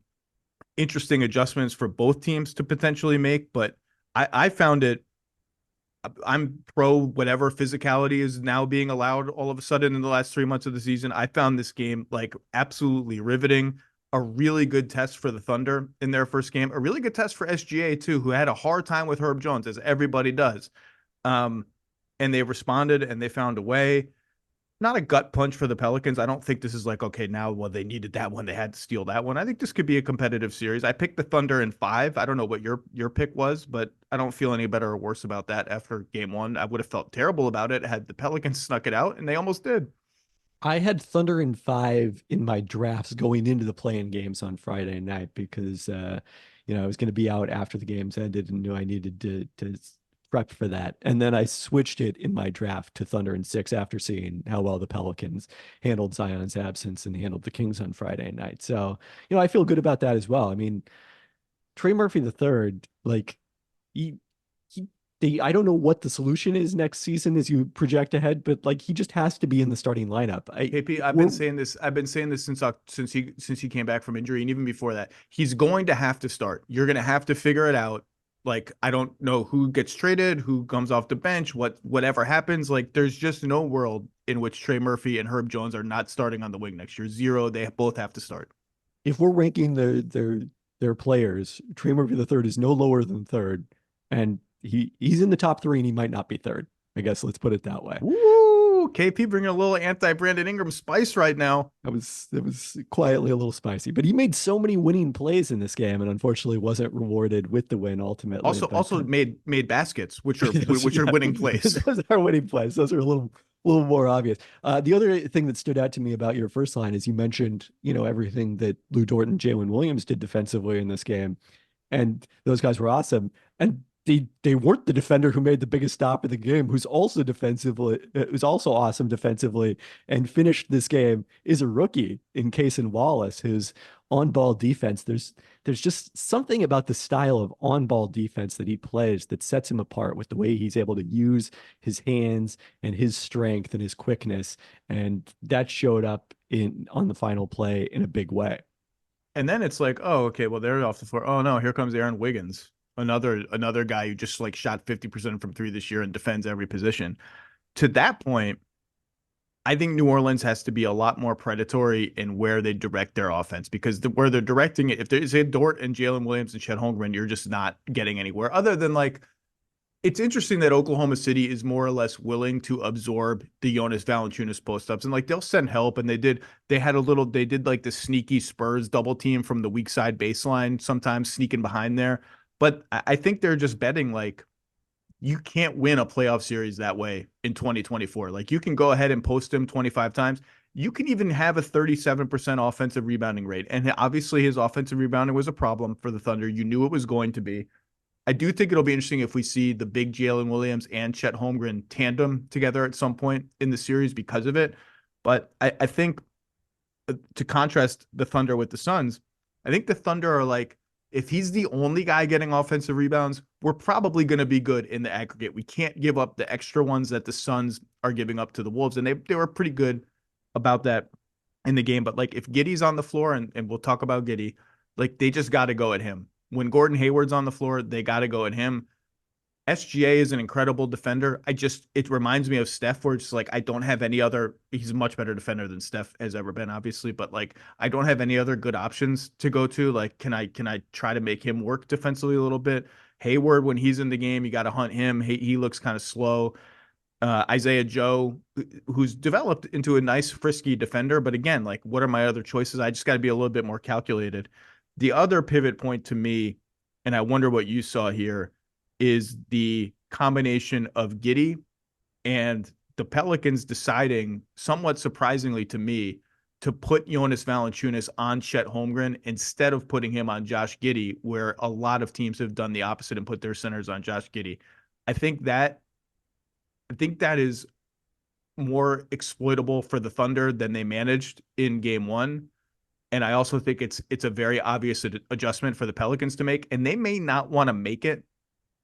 interesting adjustments for both teams to potentially make, but I found it, I'm pro whatever physicality is now being allowed all of a sudden in the last 3 months of the season. I found this game like absolutely riveting, a really good test for the Thunder in their first game, a really good test for SGA too, who had a hard time with Herb Jones, as everybody does. And they responded and they found a way. Not a gut punch for the Pelicans. I don't think this is like, okay, now, well, they needed that one, they had to steal that one. I think this could be a competitive series. I picked the Thunder in 5. I don't know what your pick was, but I don't feel any better or worse about that after game 1. I would have felt terrible about it had the Pelicans snuck it out, and they almost did. I had Thunder in 5 in my drafts going into the play-in games on Friday night because, I was going to be out after the games ended and knew I needed to prep for that. And then I switched it in my draft to Thunder in 6 after seeing how well the Pelicans handled Zion's absence and handled the Kings on Friday night. So, I feel good about that as well. I mean, Trey Murphy III, like I don't know what the solution is next season as you project ahead, but like he just has to be in the starting lineup. KP, I've been saying this since he came back from injury, and even before that, he's going to have to start. You're going to have to figure it out. Like, I don't know who gets traded, who comes off the bench, whatever happens. Like, there's just no world in which Trey Murphy and Herb Jones are not starting on the wing next year. 0. They both have to start. If we're ranking their players, Trey Murphy III is no lower than 3rd, and he's in the top 3, and he might not be 3rd. I guess let's put it that way. Woo! KP bringing a little anti-Brandon Ingram spice right now. It was quietly a little spicy, but he made so many winning plays in this game, and unfortunately wasn't rewarded with the win ultimately. Also made baskets, which are winning plays. Those are winning plays. Those are a little more obvious. The other thing that stood out to me about your first line is you mentioned, everything that Lou Dort and Jalen Williams did defensively in this game, and those guys were awesome. And they weren't the defender who made the biggest stop of the game, who's also awesome defensively and finished this game, is a rookie in Cason Wallace, who's on-ball defense. There's just something about the style of on-ball defense that he plays that sets him apart with the way he's able to use his hands and his strength and his quickness, and that showed up on the final play in a big way. And then it's like, oh, okay, well, they're off the floor. Oh no, here comes Aaron Wiggins, another guy who just like shot 50% from three this year and defends every position. To that point, I think New Orleans has to be a lot more predatory in where they direct their offense, because where they're directing it, if there's a Dort and Jalen Williams and Chet Holmgren, you're just not getting anywhere other than like, it's interesting that Oklahoma City is more or less willing to absorb the Jonas Valanciunas post-ups, and like they'll send help, and they did like the sneaky Spurs double team from the weak side baseline, sometimes sneaking behind there. But I think they're just betting like you can't win a playoff series that way in 2024. Like you can go ahead and post him 25 times. You can even have a 37% offensive rebounding rate. And obviously his offensive rebounding was a problem for the Thunder. You knew it was going to be. I do think it'll be interesting if we see the big Jalen Williams and Chet Holmgren tandem together at some point in the series because of it. But I think to contrast the Thunder with the Suns, I think the Thunder are like, if he's the only guy getting offensive rebounds, we're probably going to be good in the aggregate. We can't give up the extra ones that the Suns are giving up to the Wolves. And they were pretty good about that in the game. But like if Giddey's on the floor, and we'll talk about Giddey, like they just got to go at him. When Gordon Hayward's on the floor, they got to go at him. SGA is an incredible defender. It reminds me of Steph, where it's just like, I don't have any other, he's a much better defender than Steph has ever been, obviously, but like, I don't have any other good options to go to. Like, can I try to make him work defensively a little bit? Hayward, when he's in the game, you got to hunt him. He looks kind of slow. Isaiah Joe, who's developed into a nice, frisky defender. But again, like, what are my other choices? I just got to be a little bit more calculated. The other pivot point to me, and I wonder what you saw here, is the combination of Giddey and the Pelicans deciding, somewhat surprisingly to me, to put Jonas Valanciunas on Chet Holmgren instead of putting him on Josh Giddey, where a lot of teams have done the opposite and put their centers on Josh Giddey. I think that is more exploitable for the Thunder than they managed in game one. And I also think it's a very obvious adjustment for the Pelicans to make, and they may not want to make it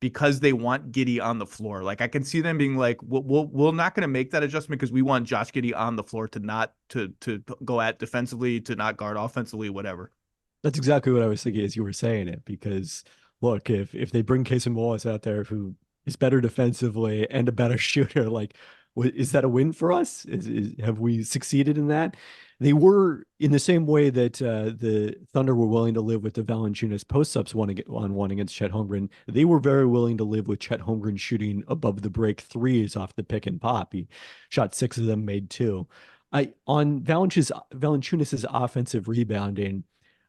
because they want Giddey on the floor. Like I can see them being like, we're not going to make that adjustment because we want Josh Giddey on the floor to not to go at defensively, to not guard offensively, whatever. That's exactly what I was thinking as you were saying it, because look, if they bring Cason Wallace out there who is better defensively and a better shooter, like, is that a win for us? Have we succeeded in that? They were, in the same way that the Thunder were willing to live with the Valanciunas post-ups one against Chet Holmgren, they were very willing to live with Chet Holmgren shooting above the break threes off the pick and pop. He shot 6 of them, made 2. On Valanciunas' offensive rebounding,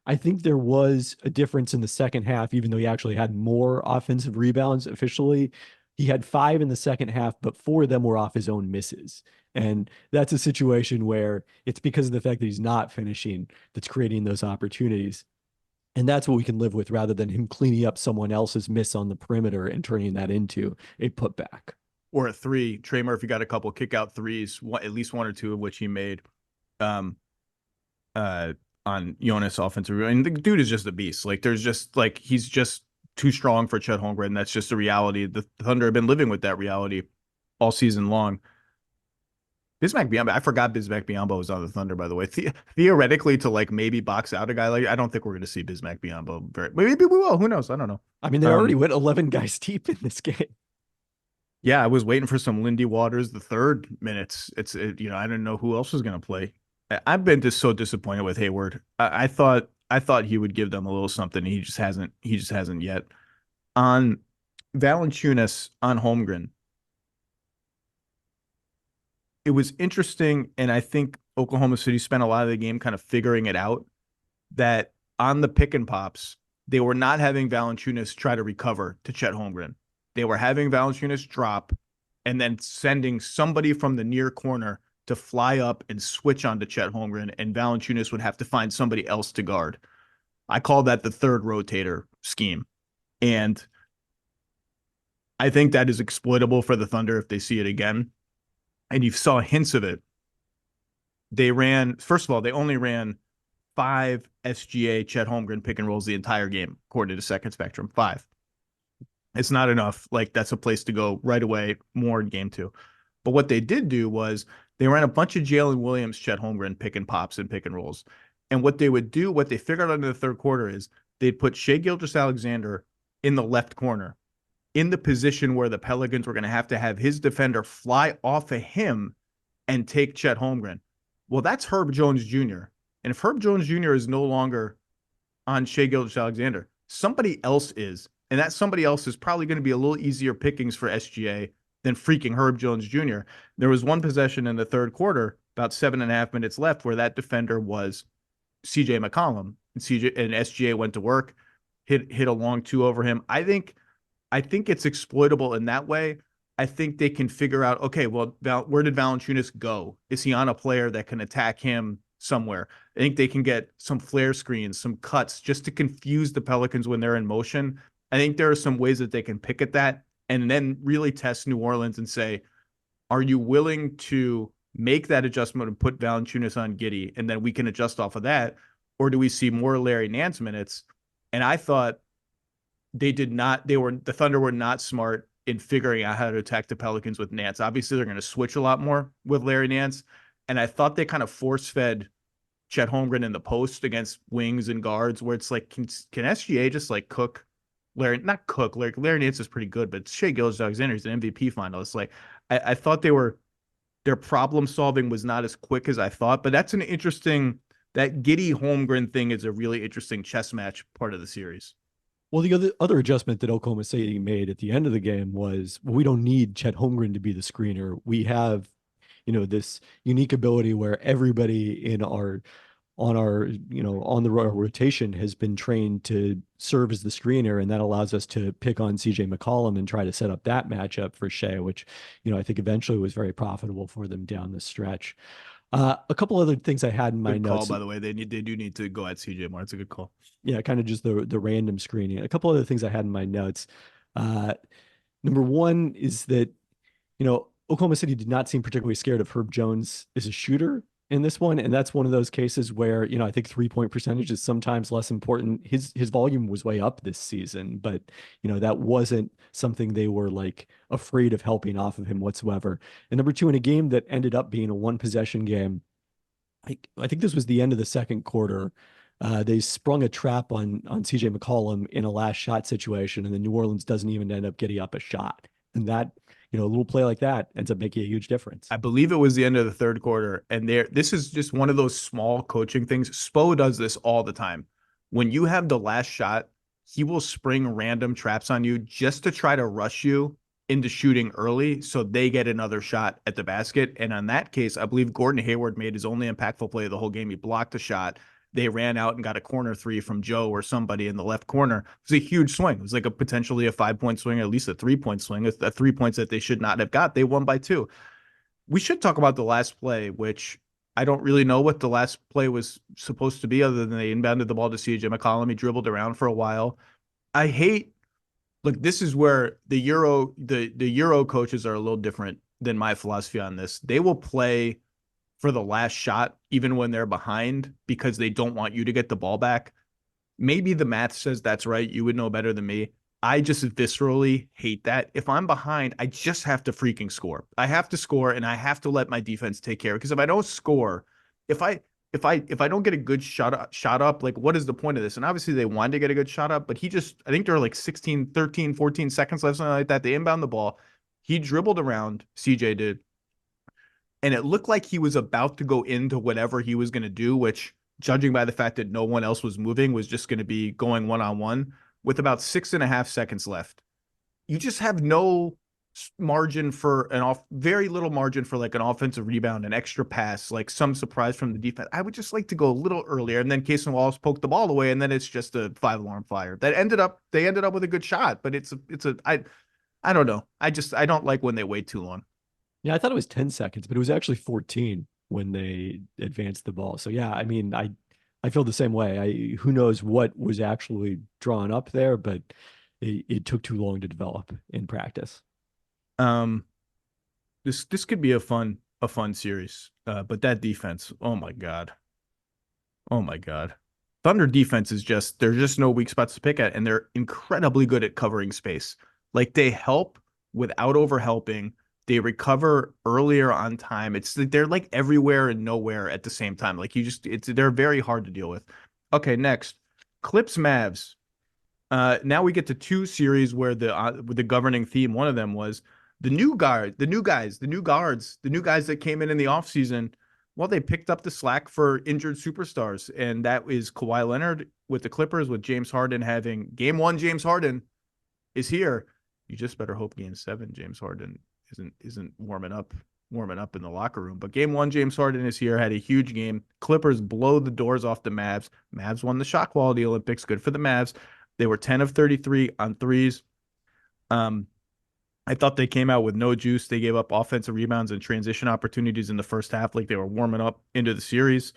I think there was a difference in the second half, even though he actually had more offensive rebounds officially. He had 5 in the second half, but 4 of them were off his own misses. And that's a situation where it's because of the fact that he's not finishing that's creating those opportunities. And that's what we can live with, rather than him cleaning up someone else's miss on the perimeter and turning that into a putback. Or a 3. Trey Murphy got a couple kick out threes, at least 1 or 2 of which he made on Jonas offensive. And the dude is just a beast. Like there's just like, he's just too strong for Chet Holmgren. That's just a reality. The Thunder have been living with that reality all season long. Bismack Biyombo, I forgot Bismack Biyombo was on the Thunder, by the way. Theoretically, to like maybe box out a guy like, I don't think we're going to see Bismack Biyombo maybe we will. Who knows? I don't know. I mean, they already went 11 guys deep in this game. Yeah, I was waiting for some Lindy Waters the third minutes. I didn't know who else was going to play. I've been just so disappointed with Hayward. I thought he would give them a little something. He just hasn't yet. On Valanciunas, on Holmgren, it was interesting, and I think Oklahoma City spent a lot of the game kind of figuring it out, that on the pick and pops, they were not having Valanciunas try to recover to Chet Holmgren. They were having Valanciunas drop and then sending somebody from the near corner to fly up and switch onto Chet Holmgren, and Valanciunas would have to find somebody else to guard. I call that the third rotator scheme. And I think that is exploitable for the Thunder if they see it again. And you saw hints of it. They only ran 5 SGA Chet Holmgren pick and rolls the entire game, according to Second Spectrum. 5. It's not enough. Like, that's a place to go right away, more in game 2. But what they did do was they ran a bunch of Jalen Williams, Chet Holmgren pick and pops and pick and rolls. And what they would do, what they figured out in the third quarter is they'd put Shai Gilgeous-Alexander in the left corner, in the position where the Pelicans were going to have his defender fly off of him and take Chet Holmgren. Well, that's Herb Jones Jr. And if Herb Jones Jr. is no longer on Shai Gilgeous-Alexander, somebody else is. And that somebody else is probably going to be a little easier pickings for SGA than freaking Herb Jones Jr. There was one possession in the third quarter, about 7.5 minutes left, where that defender was CJ McCollum, and SGA went to work, hit a long 2 over him. I think it's exploitable in that way. I think they can figure out, okay, well, where did Valanciunas go? Is he on a player that can attack him somewhere? I think they can get some flare screens, some cuts, just to confuse the Pelicans when they're in motion. I think there are some ways that they can pick at that and then really test New Orleans and say, are you willing to make that adjustment and put Valanciunas on Giddey, and then we can adjust off of that? Or do we see more Larry Nance minutes? And I thought the Thunder were not smart in figuring out how to attack the Pelicans with Nance. Obviously, they're going to switch a lot more with Larry Nance. And I thought they kind of force-fed Chet Holmgren in the post against wings and guards, where it's like, can SGA just like cook Larry? Not cook. Larry Nance is pretty good, but Shai Gilgeous-Alexander is an MVP finalist. Like, I thought their problem solving was not as quick as I thought, but that's that Giddey Holmgren thing is a really interesting chess match part of the series. Well, the other adjustment that Oklahoma City made at the end of the game was, well, we don't need Chet Holmgren to be the screener. We have, this unique ability where everybody on the rotation has been trained to serve as the screener, and that allows us to pick on CJ McCollum and try to set up that matchup for Shai, which, I think eventually was very profitable for them down the stretch. A couple other things I had in my notes. Call, by the way. They do need to go at CJ more. It's a good call. Yeah, kind of just the random screening. A couple other things I had in my notes. Number one is that, Oklahoma City did not seem particularly scared of Herb Jones as a shooter in this one. And that's one of those cases where, I think 3-point percentage is sometimes less important. His volume was way up this season, but, that wasn't something they were like afraid of helping off of him whatsoever. And number two, in a game that ended up being a 1-possession game, I think this was the end of the second quarter. They sprung a trap on CJ McCollum in a last shot situation, and then New Orleans doesn't even end up getting up a shot. And that, a little play like that ends up making a huge difference. I believe it was the end of the third quarter. And this is just one of those small coaching things. Spo does this all the time. When you have the last shot, he will spring random traps on you just to try to rush you into shooting early so they get another shot at the basket. And on that case, I believe Gordon Hayward made his only impactful play of the whole game. He blocked a shot. They ran out and got a corner 3 from Joe or somebody in the left corner. It was a huge swing. It was like potentially a 5-point swing, or at least a 3-point swing. It's 3 points that they should not have got. They won by 2. We should talk about the last play, which I don't really know what the last play was supposed to be, other than they inbounded the ball to CJ McCollum. He dribbled around for a while. This is where the Euro coaches are a little different than my philosophy on this. They will play for the last shot, even when they're behind, because they don't want you to get the ball back. Maybe the math says that's right. You would know better than me. I just viscerally hate that. If I'm behind, I just have to freaking score. I have to score, and I have to let my defense take care. Because if I don't score, if I don't get a good shot up, like, what is the point of this? And obviously they wanted to get a good shot up, but I think there are like 16, 13, 14 seconds left, something like that. They inbound the ball. He dribbled around, CJ did, and it looked like he was about to go into whatever he was going to do, which, judging by the fact that no one else was moving, was just going to be going one-on-one with about 6.5 seconds left. You just have no margin for very little margin for like an offensive rebound, an extra pass, like some surprise from the defense. I would just like to go a little earlier, and then Casey Wallace poked the ball away, and then it's just a 5-alarm fire. They ended up with a good shot, but I don't know. I don't like when they wait too long. Yeah, I thought it was 10 seconds, but it was actually 14 when they advanced the ball. So yeah, I mean, I feel the same way. Who knows what was actually drawn up there, but it took too long to develop in practice. Um, this could be a fun series. But that defense, oh my God. Thunder defense is just there's just no weak spots to pick at, and they're incredibly good at covering space. Like they help without overhelping. They recover earlier on time. It's like they're like everywhere and nowhere at the same time. Like they're very hard to deal with. Okay, next. Clips Mavs. Now we get to two series where the governing theme, one of them was the new guard, the new guys, the new guards, the new guys that came in the offseason. Well, they picked up the slack for injured superstars, and that is Kawhi Leonard with the Clippers, with James Harden having game one. James Harden is here. You just better hope game seven, James Harden isn't warming up in the locker room. But game one, James Harden is here, had a huge game. Clippers blow the doors off the Mavs. Mavs won the shot quality Olympics. Good for the Mavs. They were 10 of 33 on threes. I thought they came out with no juice. They gave up offensive rebounds and transition opportunities in the first half, like they were warming up into the series.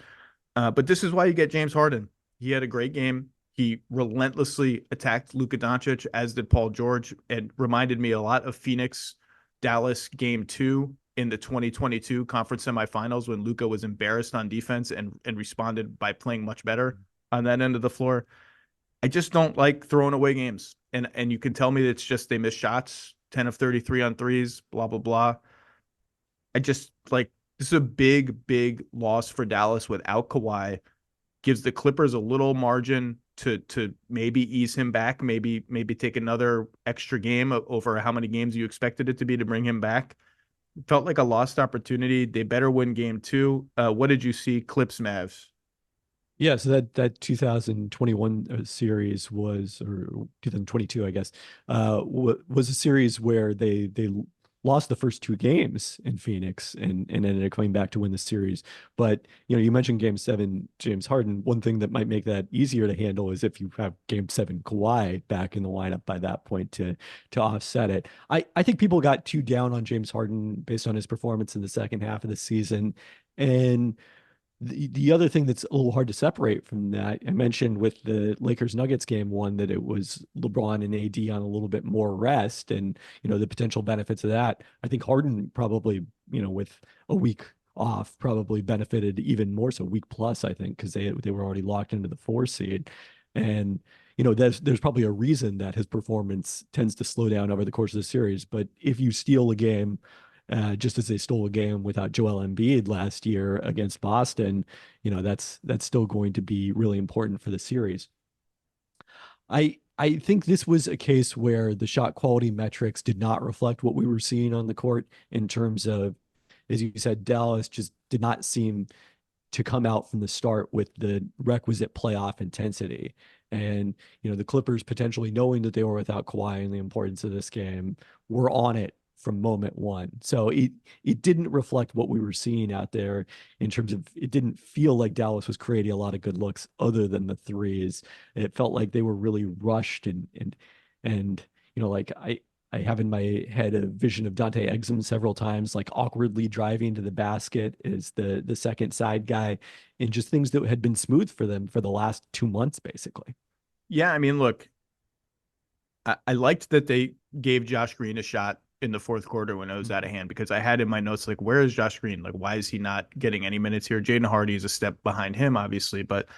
But this is why you get James Harden. He had a great game. He relentlessly attacked Luka Doncic, as did Paul George, and reminded me a lot of Phoenix Dallas game 2 in the 2022 conference semifinals when Luka was embarrassed on defense and responded by playing much better on that end of the floor. I just don't like throwing away games. And you can tell me that it's just they miss shots, 10 of 33 on threes, blah, blah, blah. I just like this is a big, big loss for Dallas without Kawhi. Gives the Clippers a little margin to maybe ease him back, maybe take another extra game over how many games you expected it to be to bring him back. Felt like a lost opportunity. They better win game 2. What did you see, Clips Mavs? Yeah, so that 2021 series was, or 2022, I guess, was a series where they lost the first two games in Phoenix and ended up coming back to win the series. But you mentioned Game 7, James Harden. One thing that might make that easier to handle is if you have Game 7 Kawhi back in the lineup by that point to offset it. I think people got too down on James Harden based on his performance in the second half of the season, and the other thing that's a little hard to separate from that, I mentioned with the Lakers Nuggets game one that it was LeBron and AD on a little bit more rest, and the potential benefits of that. I think Harden probably, with a week off, probably benefited even more so, week plus, I think, because they were already locked into the 4 seed. And there's probably a reason that his performance tends to slow down over the course of the series. But if you steal a game, just as they stole a game without Joel Embiid last year against Boston, that's still going to be really important for the series. I think this was a case where the shot quality metrics did not reflect what we were seeing on the court in terms of, as you said, Dallas just did not seem to come out from the start with the requisite playoff intensity. And, the Clippers potentially knowing that they were without Kawhi and the importance of this game were on it from moment one. So it didn't reflect what we were seeing out there in terms of, it didn't feel like Dallas was creating a lot of good looks other than the threes. It felt like they were really rushed and like I have in my head a vision of Dante Exum several times, like awkwardly driving to the basket as the second side guy, and just things that had been smooth for them for the last 2 months, basically. Yeah, I mean, look, I liked that they gave Josh Green a shot in the fourth quarter when it was out of hand, because I had in my notes, like, where is Josh Green? Like, why is he not getting any minutes here? Jaden Hardy is a step behind him, obviously, but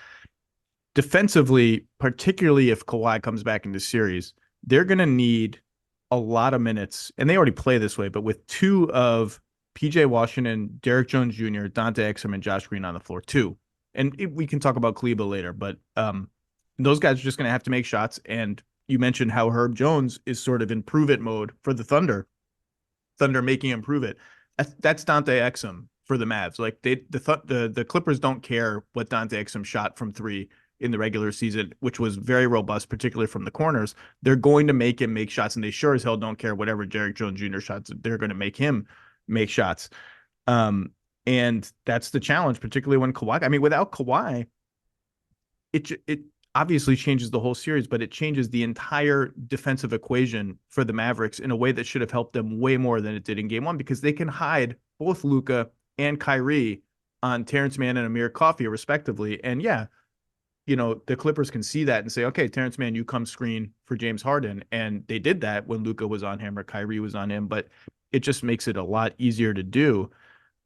defensively, particularly if Kawhi comes back in the series, they're going to need a lot of minutes, and they already play this way, but with 2 of PJ Washington, Derek Jones Jr., Dante Exum, and Josh Green on the floor, 2. And we can talk about Kleba later, but those guys are just going to have to make shots. And you mentioned how Herb Jones is sort of in prove it mode for the Thunder making him prove it. That's Dante Exum for the Mavs. Like the Clippers don't care what Dante Exum shot from 3 in the regular season, which was very robust, particularly from the corners. They're going to make him make shots, and they sure as hell don't care whatever Derek Jones Jr. shots. They're going to make him make shots. And that's the challenge, particularly when Kawhi. I mean, without Kawhi, obviously changes the whole series, but it changes the entire defensive equation for the Mavericks in a way that should have helped them way more than it did in game one, because they can hide both Luka and Kyrie on Terrence Mann and Amir Coffey, respectively. And yeah, the Clippers can see that and say, okay, Terrence Mann, you come screen for James Harden. And they did that when Luka was on him or Kyrie was on him, but it just makes it a lot easier to do.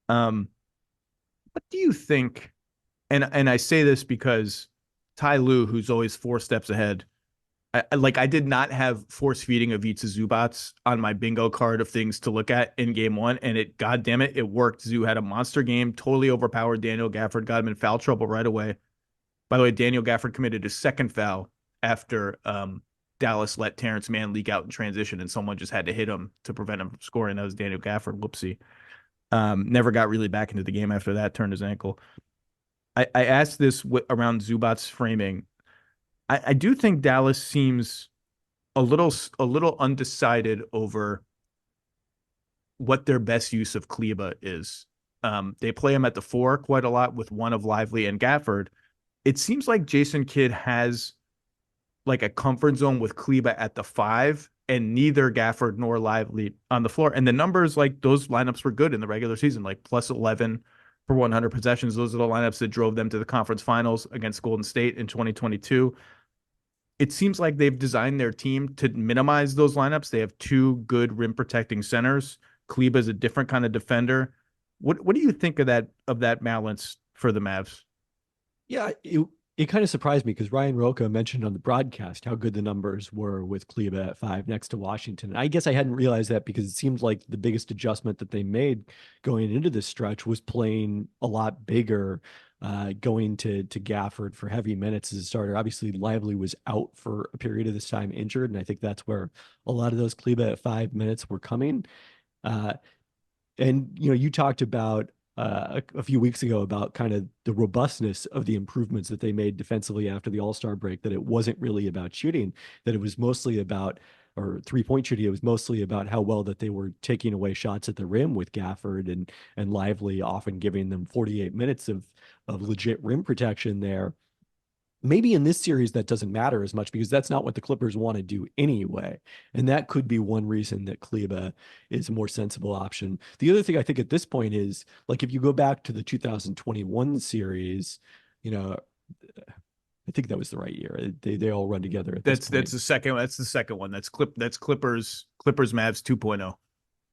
What do you think? And I say this because Ty Lue, who's always 4 steps ahead, I did not have force feeding of Ivica Zubac on my bingo card of things to look at in game one, and God damn it, it worked. Zoo had a monster game, totally overpowered Daniel Gafford, got him in foul trouble right away. By the way, Daniel Gafford committed his second foul after Dallas let Terrence Mann leak out in transition, and someone just had to hit him to prevent him from scoring. That was Daniel Gafford. Whoopsie. Never got really back into the game after that, turned his ankle. I asked this around Zubac's framing. I do think Dallas seems a little undecided over what their best use of Kleba is. They play him at the 4 quite a lot with one of Lively and Gafford. It seems like Jason Kidd has like a comfort zone with Kleba at the 5 and neither Gafford nor Lively on the floor. And the numbers, like those lineups were good in the regular season, like plus 11 per 100 possessions. Those are the lineups that drove them to the conference finals against Golden State in 2022. It seems like they've designed their team to minimize those lineups. They have 2 good rim protecting centers. Kleba is a different kind of defender. What do you think of that balance for the Mavs? Yeah, it kind of surprised me because Ryan Roca mentioned on the broadcast how good the numbers were with Kleba at 5 next to Washington. And I guess I hadn't realized that because it seemed like the biggest adjustment that they made going into this stretch was playing a lot bigger, going to Gafford for heavy minutes as a starter. Obviously, Lively was out for a period of this time injured, and I think that's where a lot of those Kleba at 5 minutes were coming. And you talked about a few weeks ago about kind of the robustness of the improvements that they made defensively after the All-Star break, that it wasn't really about shooting, that it was mostly about, or 3-point shooting, it was mostly about how well that they were taking away shots at the rim with Gafford and Lively, often giving them 48 minutes of legit rim protection there. Maybe in this series that doesn't matter as much because that's not what the Clippers want to do anyway. And that could be one reason that Kleba is a more sensible option. The other thing I think at this point is, like, if you go back to the 2021 series, I think that was the right year. They all run together at this point. That's the second one. That's Clippers Mavs 2.0.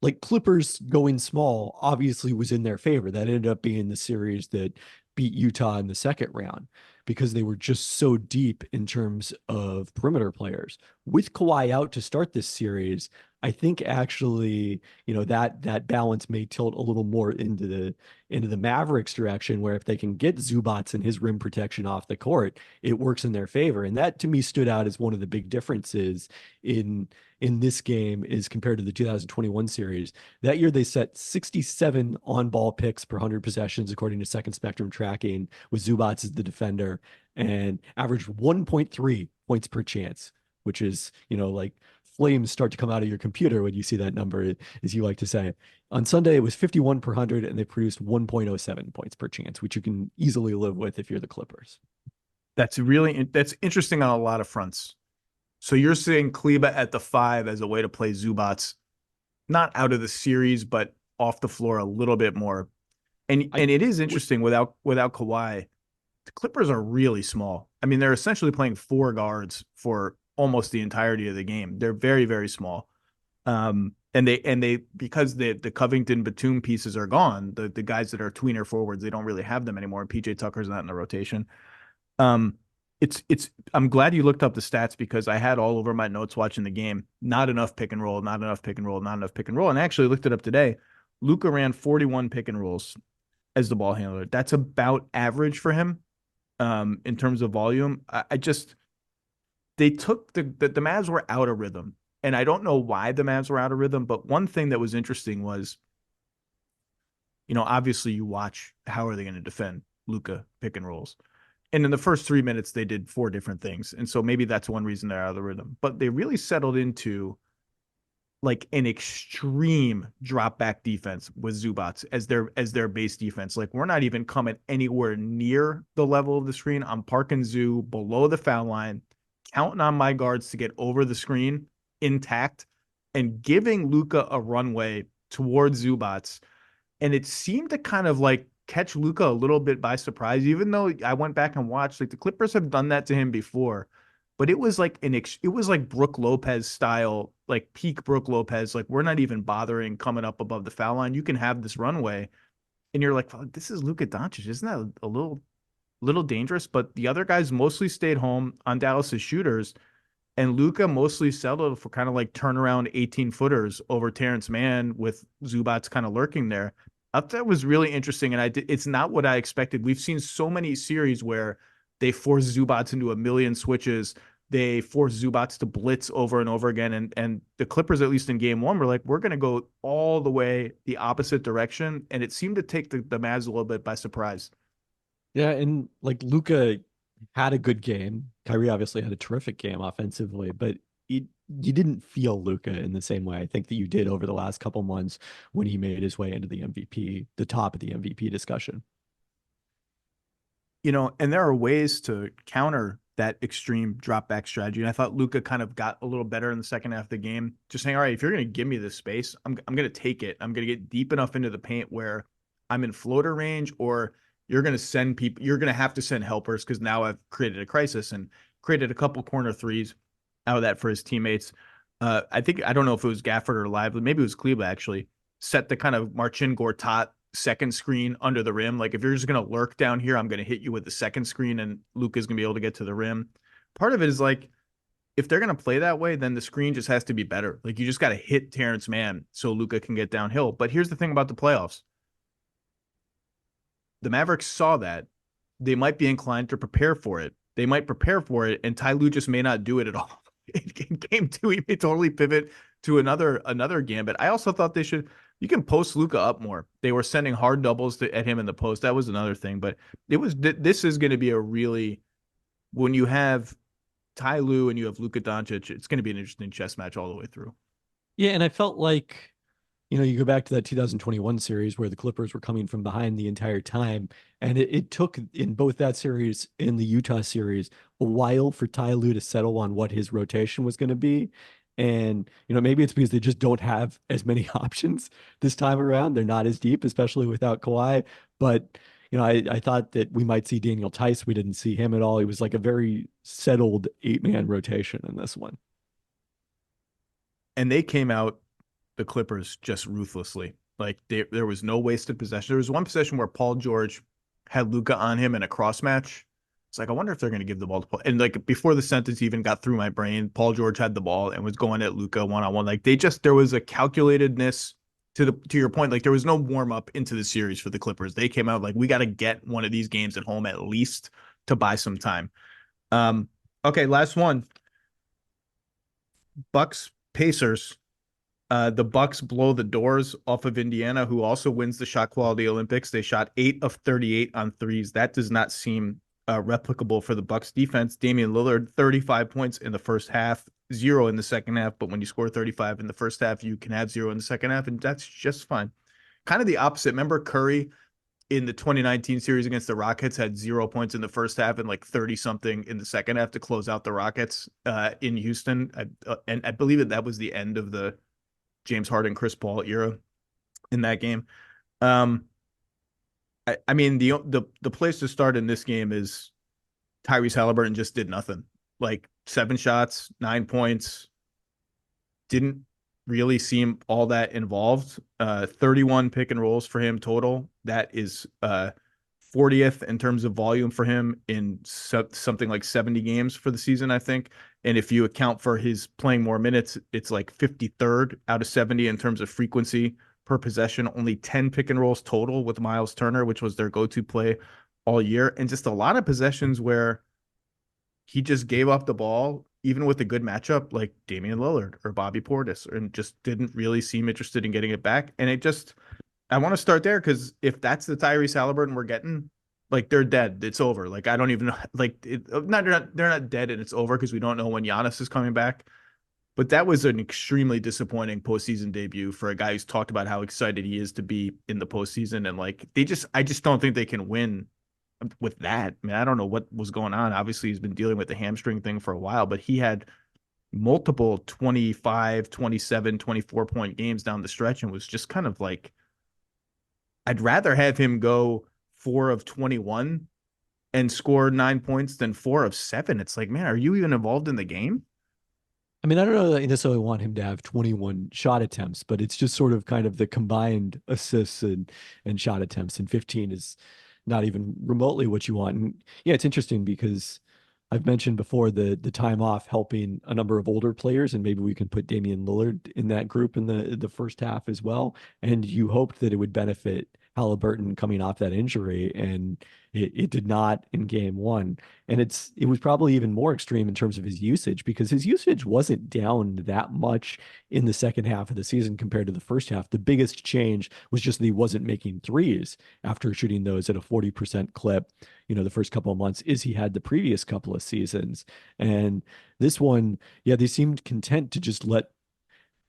Like Clippers going small obviously was in their favor. That ended up being the series that beat Utah in the second round because they were just so deep in terms of perimeter players. With Kawhi out to start this series, I think actually, that balance may tilt a little more into the Mavericks direction, where if they can get Zubac and his rim protection off the court, it works in their favor. And that to me stood out as one of the big differences in this game is compared to the 2021 series. That year they set 67 on-ball picks per 100 possessions according to Second Spectrum tracking, with Zubac as the defender, and averaged 1.3 points per chance, which is, like flames start to come out of your computer when you see that number, as you like to say. On Sunday, it was 51 per 100, and they produced 1.07 points per chance, which you can easily live with if you're the Clippers. That's interesting on a lot of fronts. So you're saying Kleba at the 5 as a way to play Zubac, not out of the series, but off the floor a little bit more. And it is interesting without Kawhi, the Clippers are really small. I mean, they're essentially playing 4 guards for almost the entirety of the game. They're very, very small. And they because the Covington Batum pieces are gone, the guys that are tweener forwards, they don't really have them anymore. PJ Tucker's not in the rotation. I'm glad you looked up the stats because I had all over my notes watching the game. Not enough pick and roll, not enough pick and roll, not enough pick and roll. And I actually looked it up today. Luka ran 41 pick and rolls as the ball handler. That's about average for him in terms of volume. They took the Mavs were out of rhythm. And I don't know why the Mavs were out of rhythm, but one thing that was interesting was, obviously you watch how are they going to defend Luka pick and rolls. And in the first 3 minutes, they did 4 different things. And so maybe that's one reason they're out of the rhythm. But they really settled into like an extreme drop back defense with Zubats as their base defense. Like we're not even coming anywhere near the level of the screen. I'm parking Zoo below the foul line, counting on my guards to get over the screen intact and giving Luka a runway towards Zubats. And it seemed to kind of like catch Luka a little bit by surprise, even though I went back and watched, like the Clippers have done that to him before. But it was like it was like Brook Lopez style, like peak Brook Lopez. Like we're not even bothering coming up above the foul line. You can have this runway, and you're like, well, this is Luka Doncic. Isn't that a little dangerous? But the other guys mostly stayed home on Dallas's shooters, and Luka mostly settled for kind of like turnaround 18-footers over Terrence Mann with Zubats kind of lurking there. I thought that was really interesting, and it's not what I expected. We've seen so many series where they force Zubats into a million switches. They force Zubats to blitz over and over again. And the Clippers, at least in game one, were like, we're going to go all the way the opposite direction. And it seemed to take the Mavs a little bit by surprise. Yeah, and like Luka had a good game. Kyrie obviously had a terrific game offensively, but you didn't feel Luka in the same way I think that you did over the last couple months when he made his way into the top of the MVP discussion. And there are ways to counter that extreme drop back strategy. And I thought Luka kind of got a little better in the second half of the game. Just saying, all right, if you're going to give me this space, I'm going to take it. I'm going to get deep enough into the paint where I'm in floater range, or you're going to send people, you're going to have to send helpers because now I've created a crisis, and created a couple corner threes out of that for his teammates. I don't know if it was Gafford or Live, but maybe it was Kleba actually set the kind of Marcin Gortat second screen under the rim. Like if you're just going to lurk down here, I'm going to hit you with the second screen and Luka's going to be able to get to the rim. Part of it is like, if they're going to play that way, then the screen just has to be better. Like you just got to hit Terrence Mann so Luka can get downhill. But here's the thing about the playoffs. The Mavericks saw that. They might be inclined to prepare for it. They might prepare for it, and Ty Lue just may not do it at all. In game two, he may totally pivot to another gambit. I also thought you can post Luka up more. They were sending hard doubles at him in the post. That was another thing. But this is going to be a really, when you have Ty Lue and you have Luka Doncic, it's going to be an interesting chess match all the way through. Yeah, and I felt like, you go back to that 2021 series where the Clippers were coming from behind the entire time. And it took in both that series and the Utah series a while for Ty Lue to settle on what his rotation was going to be. And, maybe it's because they just don't have as many options this time around. They're not as deep, especially without Kawhi. But, I thought that we might see Daniel Tice. We didn't see him at all. He was like a very settled 8-man rotation in this one. And they came out, the Clippers, just ruthlessly. Like there was no wasted possession. There was one possession where Paul George had Luka on him in a cross match. It's like, I wonder if they're going to give the ball to Paul. And like before the sentence even got through my brain, Paul George had the ball and was going at Luka one-on-one. Like there was a calculatedness to your point. Like there was no warm up into the series for the Clippers. They came out like, we got to get one of these games at home at least to buy some time. Okay. Last one. Bucks Pacers. The Bucks blow the doors off of Indiana, who also wins the shot quality Olympics. They shot 8 of 38 on threes. That does not seem replicable for the Bucks defense. Damian Lillard, 35 points in the first half, 0 in the second half. But when you score 35 in the first half, you can have 0 in the second half, and that's just fine. Kind of the opposite. Remember Curry in the 2019 series against the Rockets had 0 points in the first half and like 30 something in the second half to close out the Rockets in Houston. And I believe that was the end of the James Harden, Chris Paul era in that game. I mean, the place to start in this game is Tyrese Halliburton just did nothing. Like 7 shots, 9 points. Didn't really seem all that involved. 31 pick and rolls for him total. That is 40th in terms of volume for him in something like 70 games for the season, I think. And if you account for his playing more minutes, it's like 53rd out of 70 in terms of frequency per possession. Only 10 pick and rolls total with Miles Turner, which was their go-to play all year. And just a lot of possessions where he just gave up the ball, even with a good matchup like Damian Lillard or Bobby Portis, and just didn't really seem interested in getting it back. And I want to start there because if that's the Tyrese Halliburton we're getting, like they're dead. It's over. Like I don't even know. Like they're not dead and it's over because we don't know when Giannis is coming back. But that was an extremely disappointing postseason debut for a guy who's talked about how excited he is to be in the postseason. And like I just don't think they can win with that. I mean, I don't know what was going on. Obviously, he's been dealing with the hamstring thing for a while, but he had multiple 25, 27, 24 point games down the stretch and was just kind of like, I'd rather have him go 4 of 21 and score 9 points than 4 of 7. It's like, man, are you even involved in the game? I mean, I don't know that I necessarily want him to have 21 shot attempts, but it's just sort of kind of the combined assists and shot attempts, and 15 is not even remotely what you want. And yeah, it's interesting because I've mentioned before the time off helping a number of older players, and maybe we can put Damian Lillard in that group in the first half as well. And you hoped that it would benefit Halliburton coming off that injury, and it did not in game one. And it was probably even more extreme in terms of his usage, because his usage wasn't down that much in the second half of the season compared to the first half. The biggest change was just that he wasn't making threes after shooting those at a 40% clip, the first couple of months, is he had the previous couple of seasons. And this one, yeah, they seemed content to just let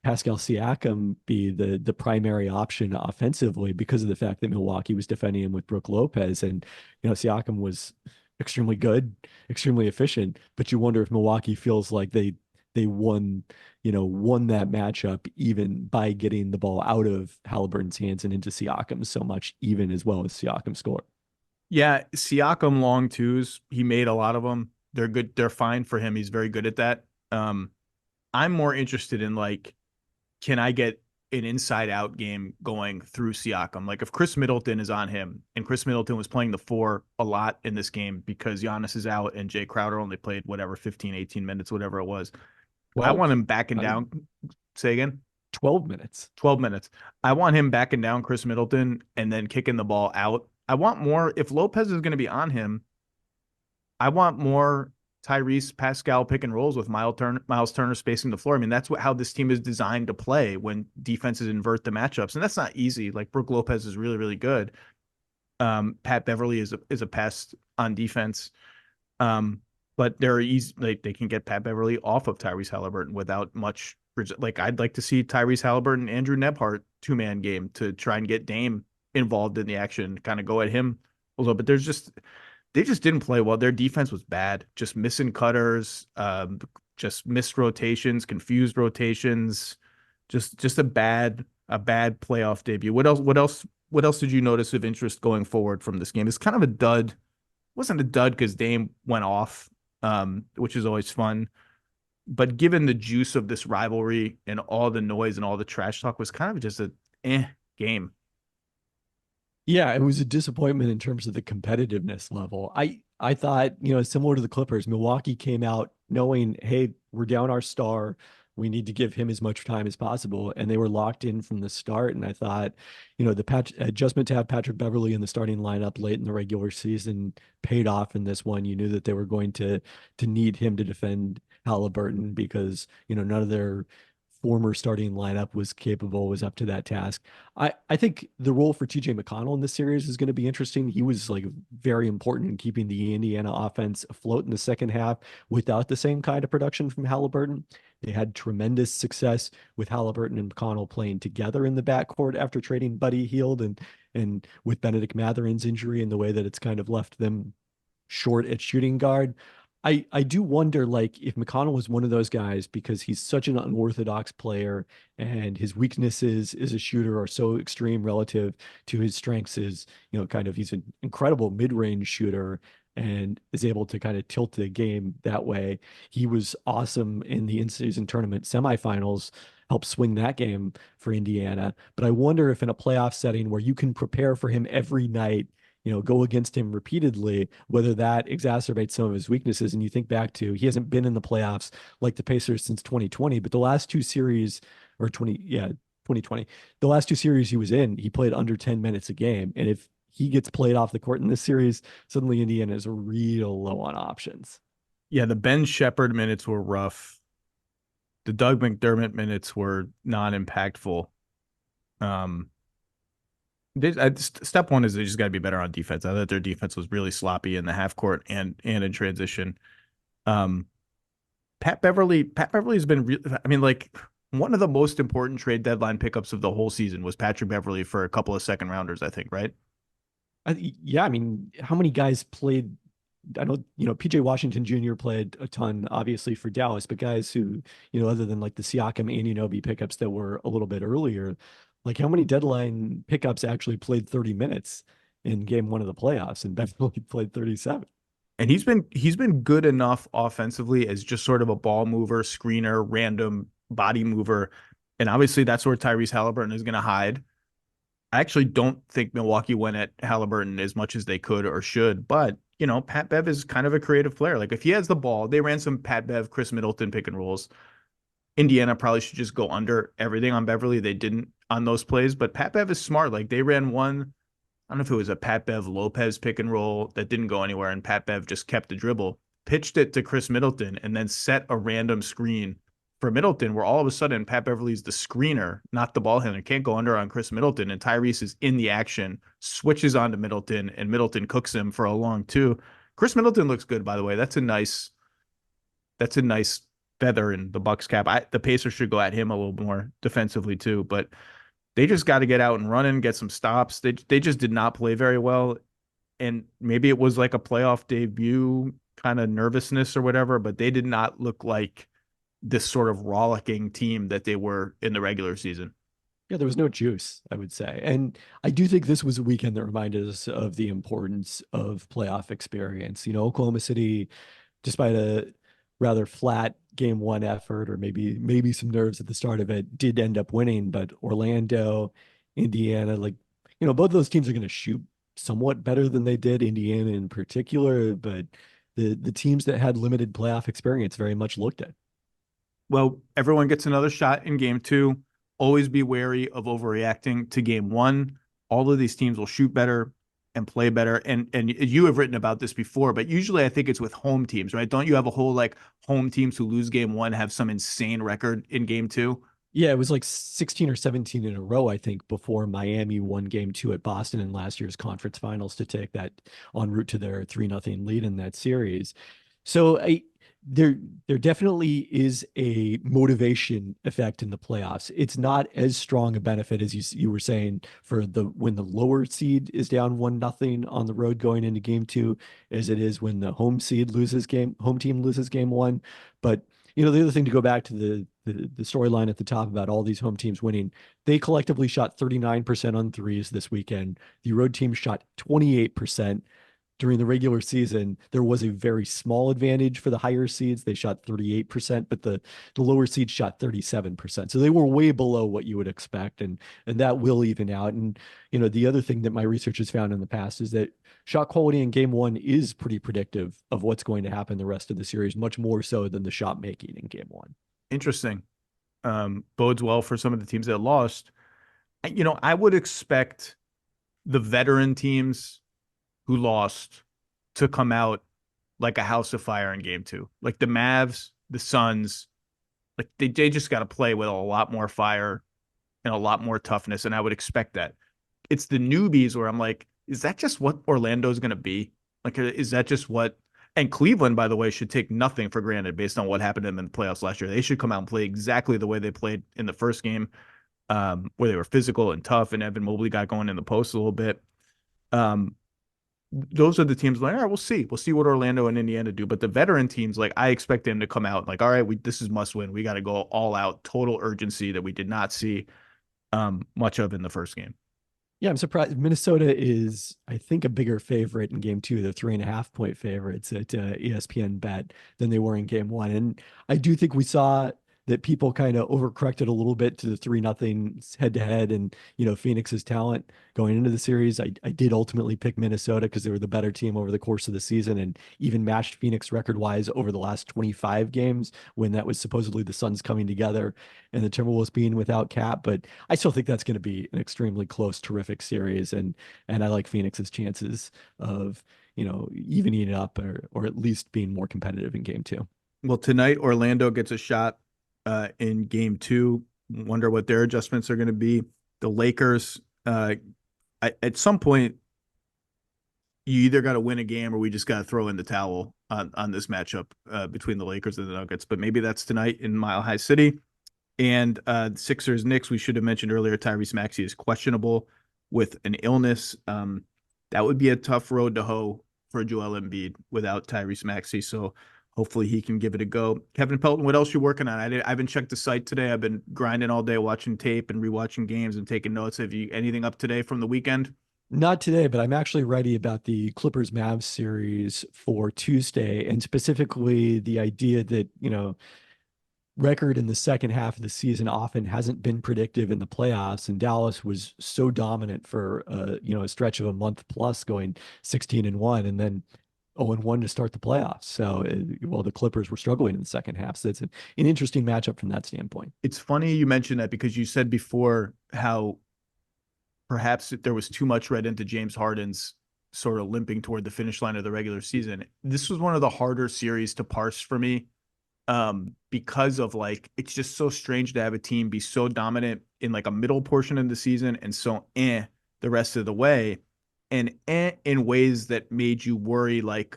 Pascal Siakam be the primary option offensively because of the fact that Milwaukee was defending him with Brook Lopez. And, Siakam was extremely good, extremely efficient, but you wonder if Milwaukee feels like they won that matchup even by getting the ball out of Halliburton's hands and into Siakam so much, even as well as Siakam scored. Yeah, Siakam long twos. He made a lot of them. They're good. They're fine for him. He's very good at that. I'm more interested in like, can I get an inside out game going through Siakam? Like if Chris Middleton is on him, and Chris Middleton was playing the 4 a lot in this game because Giannis is out and Jay Crowder only played whatever, 15, 18 minutes, whatever it was. I want him backing down. Say again? 12 minutes. 12 minutes. I want him backing down Chris Middleton and then kicking the ball out. I want more. If Lopez is going to be on him, I want more Tyrese Pascal pick and rolls with Miles Turner spacing the floor. I mean, that's how this team is designed to play when defenses invert the matchups. And that's not easy. Like Brook Lopez is really, really good. Pat Beverly is a pest on defense. But they're easy. Like they can get Pat Beverly off of Tyrese Halliburton without much. Like I'd like to see Tyrese Halliburton, Andrew Nebhart 2-man game to try and get Dame involved in the action, kind of go at him a little bit. They just didn't play well. Their defense was bad, just missing cutters, just missed rotations, confused rotations, just a bad playoff debut. What else did you notice of interest going forward from this game? It's kind of a dud. It wasn't a dud because Dame went off, which is always fun. But given the juice of this rivalry and all the noise and all the trash talk, was kind of just a game. Yeah, it was a disappointment in terms of the competitiveness level. I thought, similar to the Clippers, Milwaukee came out knowing, hey, we're down our star. We need to give him as much time as possible. And they were locked in from the start. And I thought, the adjustment to have Patrick Beverly in the starting lineup late in the regular season paid off in this one. You knew that they were going to need him to defend Halliburton because, none of their former starting lineup was up to that task. I think the role for TJ McConnell in this series is going to be interesting. He was like very important in keeping the Indiana offense afloat in the second half without the same kind of production from Halliburton. They had tremendous success with Halliburton and McConnell playing together in the backcourt after trading Buddy Hield and with Benedict Matherin's injury and the way that it's kind of left them short at shooting guard. I do wonder, like, if McConnell was one of those guys, because he's such an unorthodox player and his weaknesses as a shooter are so extreme relative to his strengths is, he's an incredible mid-range shooter and is able to kind of tilt the game that way. He was awesome in the in-season tournament semifinals, helped swing that game for Indiana. But I wonder if in a playoff setting where you can prepare for him every night, go against him repeatedly, whether that exacerbates some of his weaknesses. And you think back to, he hasn't been in the playoffs like the Pacers since 2020, but the last two series or 2020, the last two series he was in, he played under 10 minutes a game. And if he gets played off the court in this series, suddenly Indiana is real low on options. Yeah. The Ben Shepherd minutes were rough. The Doug McDermott minutes were non-impactful. Step one is they just got to be better on defense. I thought their defense was really sloppy in the half court and in transition. Pat Pat Beverly's been, I mean, like one of the most important trade deadline pickups of the whole season was Patrick Beverly for a couple of second rounders, I think, right? Yeah, I mean, how many guys played? I know, PJ Washington Jr. played a ton, obviously, for Dallas, but guys who, other than like the Siakam and Anunoby pickups that were a little bit earlier, like how many deadline pickups actually played 30 minutes in game one of the playoffs, and Beverly played 37. And he's been good enough offensively as just sort of a ball mover, screener, random body mover. And obviously that's where Tyrese Halliburton is going to hide. I actually don't think Milwaukee went at Halliburton as much as they could or should, but Pat Bev is kind of a creative player. Like if he has the ball, they ran some Pat Bev, Chris Middleton pick and rolls. Indiana probably should just go under everything on Beverly. They didn't on those plays, but Pat Bev is smart. Like they ran one, I don't know if it was a Pat Bev Lopez pick and roll that didn't go anywhere, and Pat Bev just kept the dribble, pitched it to Chris Middleton, and then set a random screen for Middleton, where all of a sudden Pat Beverly's the screener, not the ball handler. Can't go under on Chris Middleton, and Tyrese is in the action, switches on to Middleton, and Middleton cooks him for a long two. Chris Middleton looks good, by the way. That's a nice feather in the Bucks cap. The Pacers should go at him a little more defensively too, but they just got to get out and running, get some stops. They just did not play very well, and maybe it was like a playoff debut kind of nervousness or whatever, but they did not look like this sort of rollicking team that they were in the regular season. Yeah, there was no juice, I would say. And I do think this was a weekend that reminded us of the importance of playoff experience. Oklahoma City, despite a rather flat game one effort, or maybe some nerves at the start of it, did end up winning. But Orlando, Indiana, both those teams are going to shoot somewhat better than they did, Indiana in particular. But the teams that had limited playoff experience very much looked at. Well, everyone gets another shot in game two. Always be wary of overreacting to game one. All of these teams will shoot better and play better. And you have written about this before, but usually I think it's with home teams, right? Don't you have a whole like home teams who lose game one have some insane record in game two? Yeah, it was like 16 or 17 in a row, I think, before Miami won game two at Boston in last year's conference finals to take that en route to their 3-0 lead in that series. So there definitely is a motivation effect in the playoffs. It's not as strong a benefit as you were saying for when the lower seed is down 1-0 on the road going into game two, as it is when the home team loses game one. But the other thing, to go back to the storyline at the top about all these home teams winning, they collectively shot 39% on threes this weekend. The road team shot 28%. During the regular season, there was a very small advantage for the higher seeds. They shot 38%, but the lower seeds shot 37%. So they were way below what you would expect, and that will even out. And the other thing that my research has found in the past is that shot quality in game one is pretty predictive of what's going to happen the rest of the series, much more so than the shot making in game one. Interesting. Bodes well for some of the teams that lost. I would expect the veteran teams who lost to come out like a house of fire in game two. Like the Mavs, the Suns, like they just got to play with a lot more fire and a lot more toughness. And I would expect that. It's the newbies where I'm like, is that just what Orlando's going to be? Like, is that just what? And Cleveland, by the way, should take nothing for granted based on what happened to them in the playoffs last year. They should come out and play exactly the way they played in the first game, where they were physical and tough, and Evan Mobley got going in the post a little bit. Those are the teams like, all right, we'll see. We'll see what Orlando and Indiana do. But the veteran teams, like, I expect them to come out like, all right, this is must win. We got to go all out, total urgency that we did not see much of in the first game. Yeah, I'm surprised. Minnesota is, I think, a bigger favorite in game two. They're 3.5-point favorites at ESPN bet than they were in game one. And I do think we saw that people kind of overcorrected a little bit to the 3-0 head-to-head and, Phoenix's talent going into the series. I did ultimately pick Minnesota because they were the better team over the course of the season, and even matched Phoenix record-wise over the last 25 games when that was supposedly the Suns coming together and the Timberwolves being without Cap. But I still think that's going to be an extremely close, terrific series, and I like Phoenix's chances of, evening it up or at least being more competitive in game two. Well, tonight Orlando gets a shot in game two. Wonder what their adjustments are going to be. The Lakers, at some point, you either got to win a game or we just got to throw in the towel on this matchup between the Lakers and the Nuggets, but maybe that's tonight in Mile High City. And Sixers Knicks, we should have mentioned earlier, Tyrese Maxey is questionable with an illness. That would be a tough road to hoe for Joel Embiid without Tyrese Maxey. So hopefully he can give it a go. Kevin Pelton, what else you working on? I haven't checked the site today. I've been grinding all day, watching tape and rewatching games and taking notes. Have you anything up today from the weekend? Not today, but I'm actually ready about the Clippers Mavs series for Tuesday, and specifically the idea that, record in the second half of the season often hasn't been predictive in the playoffs, and Dallas was so dominant for a stretch of a month plus, going 16-1 and then 0-1 to start the playoffs. So the Clippers were struggling in the second half. So it's an interesting matchup from that standpoint. It's funny you mentioned that, because you said before how perhaps there was too much read into James Harden's sort of limping toward the finish line of the regular season. This was one of the harder series to parse for me, because of it's just so strange to have a team be so dominant in like a middle portion of the season and so the rest of the way, and in ways that made you worry, like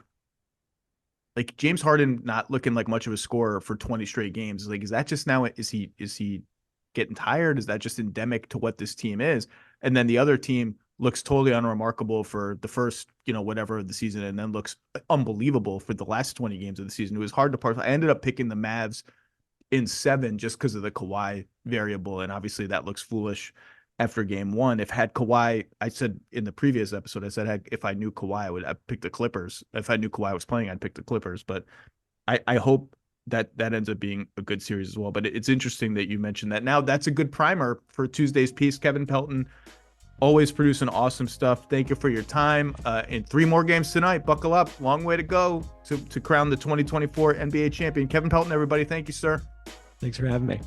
James Harden not looking like much of a scorer for 20 straight games. Like, is that just now, is he getting tired? Is that just endemic to what this team is? And then the other team looks totally unremarkable for the first, whatever of the season, and then looks unbelievable for the last 20 games of the season. It was hard to parse. I ended up picking the Mavs in 7 just because of the Kawhi variable, and obviously that looks foolish after game 1. If had Kawhi, I said in the previous episode, if I knew Kawhi, I'd pick the Clippers. If I knew Kawhi was playing, I'd pick the Clippers. But I hope that ends up being a good series as well. But it's interesting that you mentioned that. Now that's a good primer for Tuesday's piece. Kevin Pelton, always producing awesome stuff. Thank you for your time. And 3 more games tonight. Buckle up. Long way to go to crown the 2024 NBA champion. Kevin Pelton, everybody. Thank you, sir. Thanks for having me.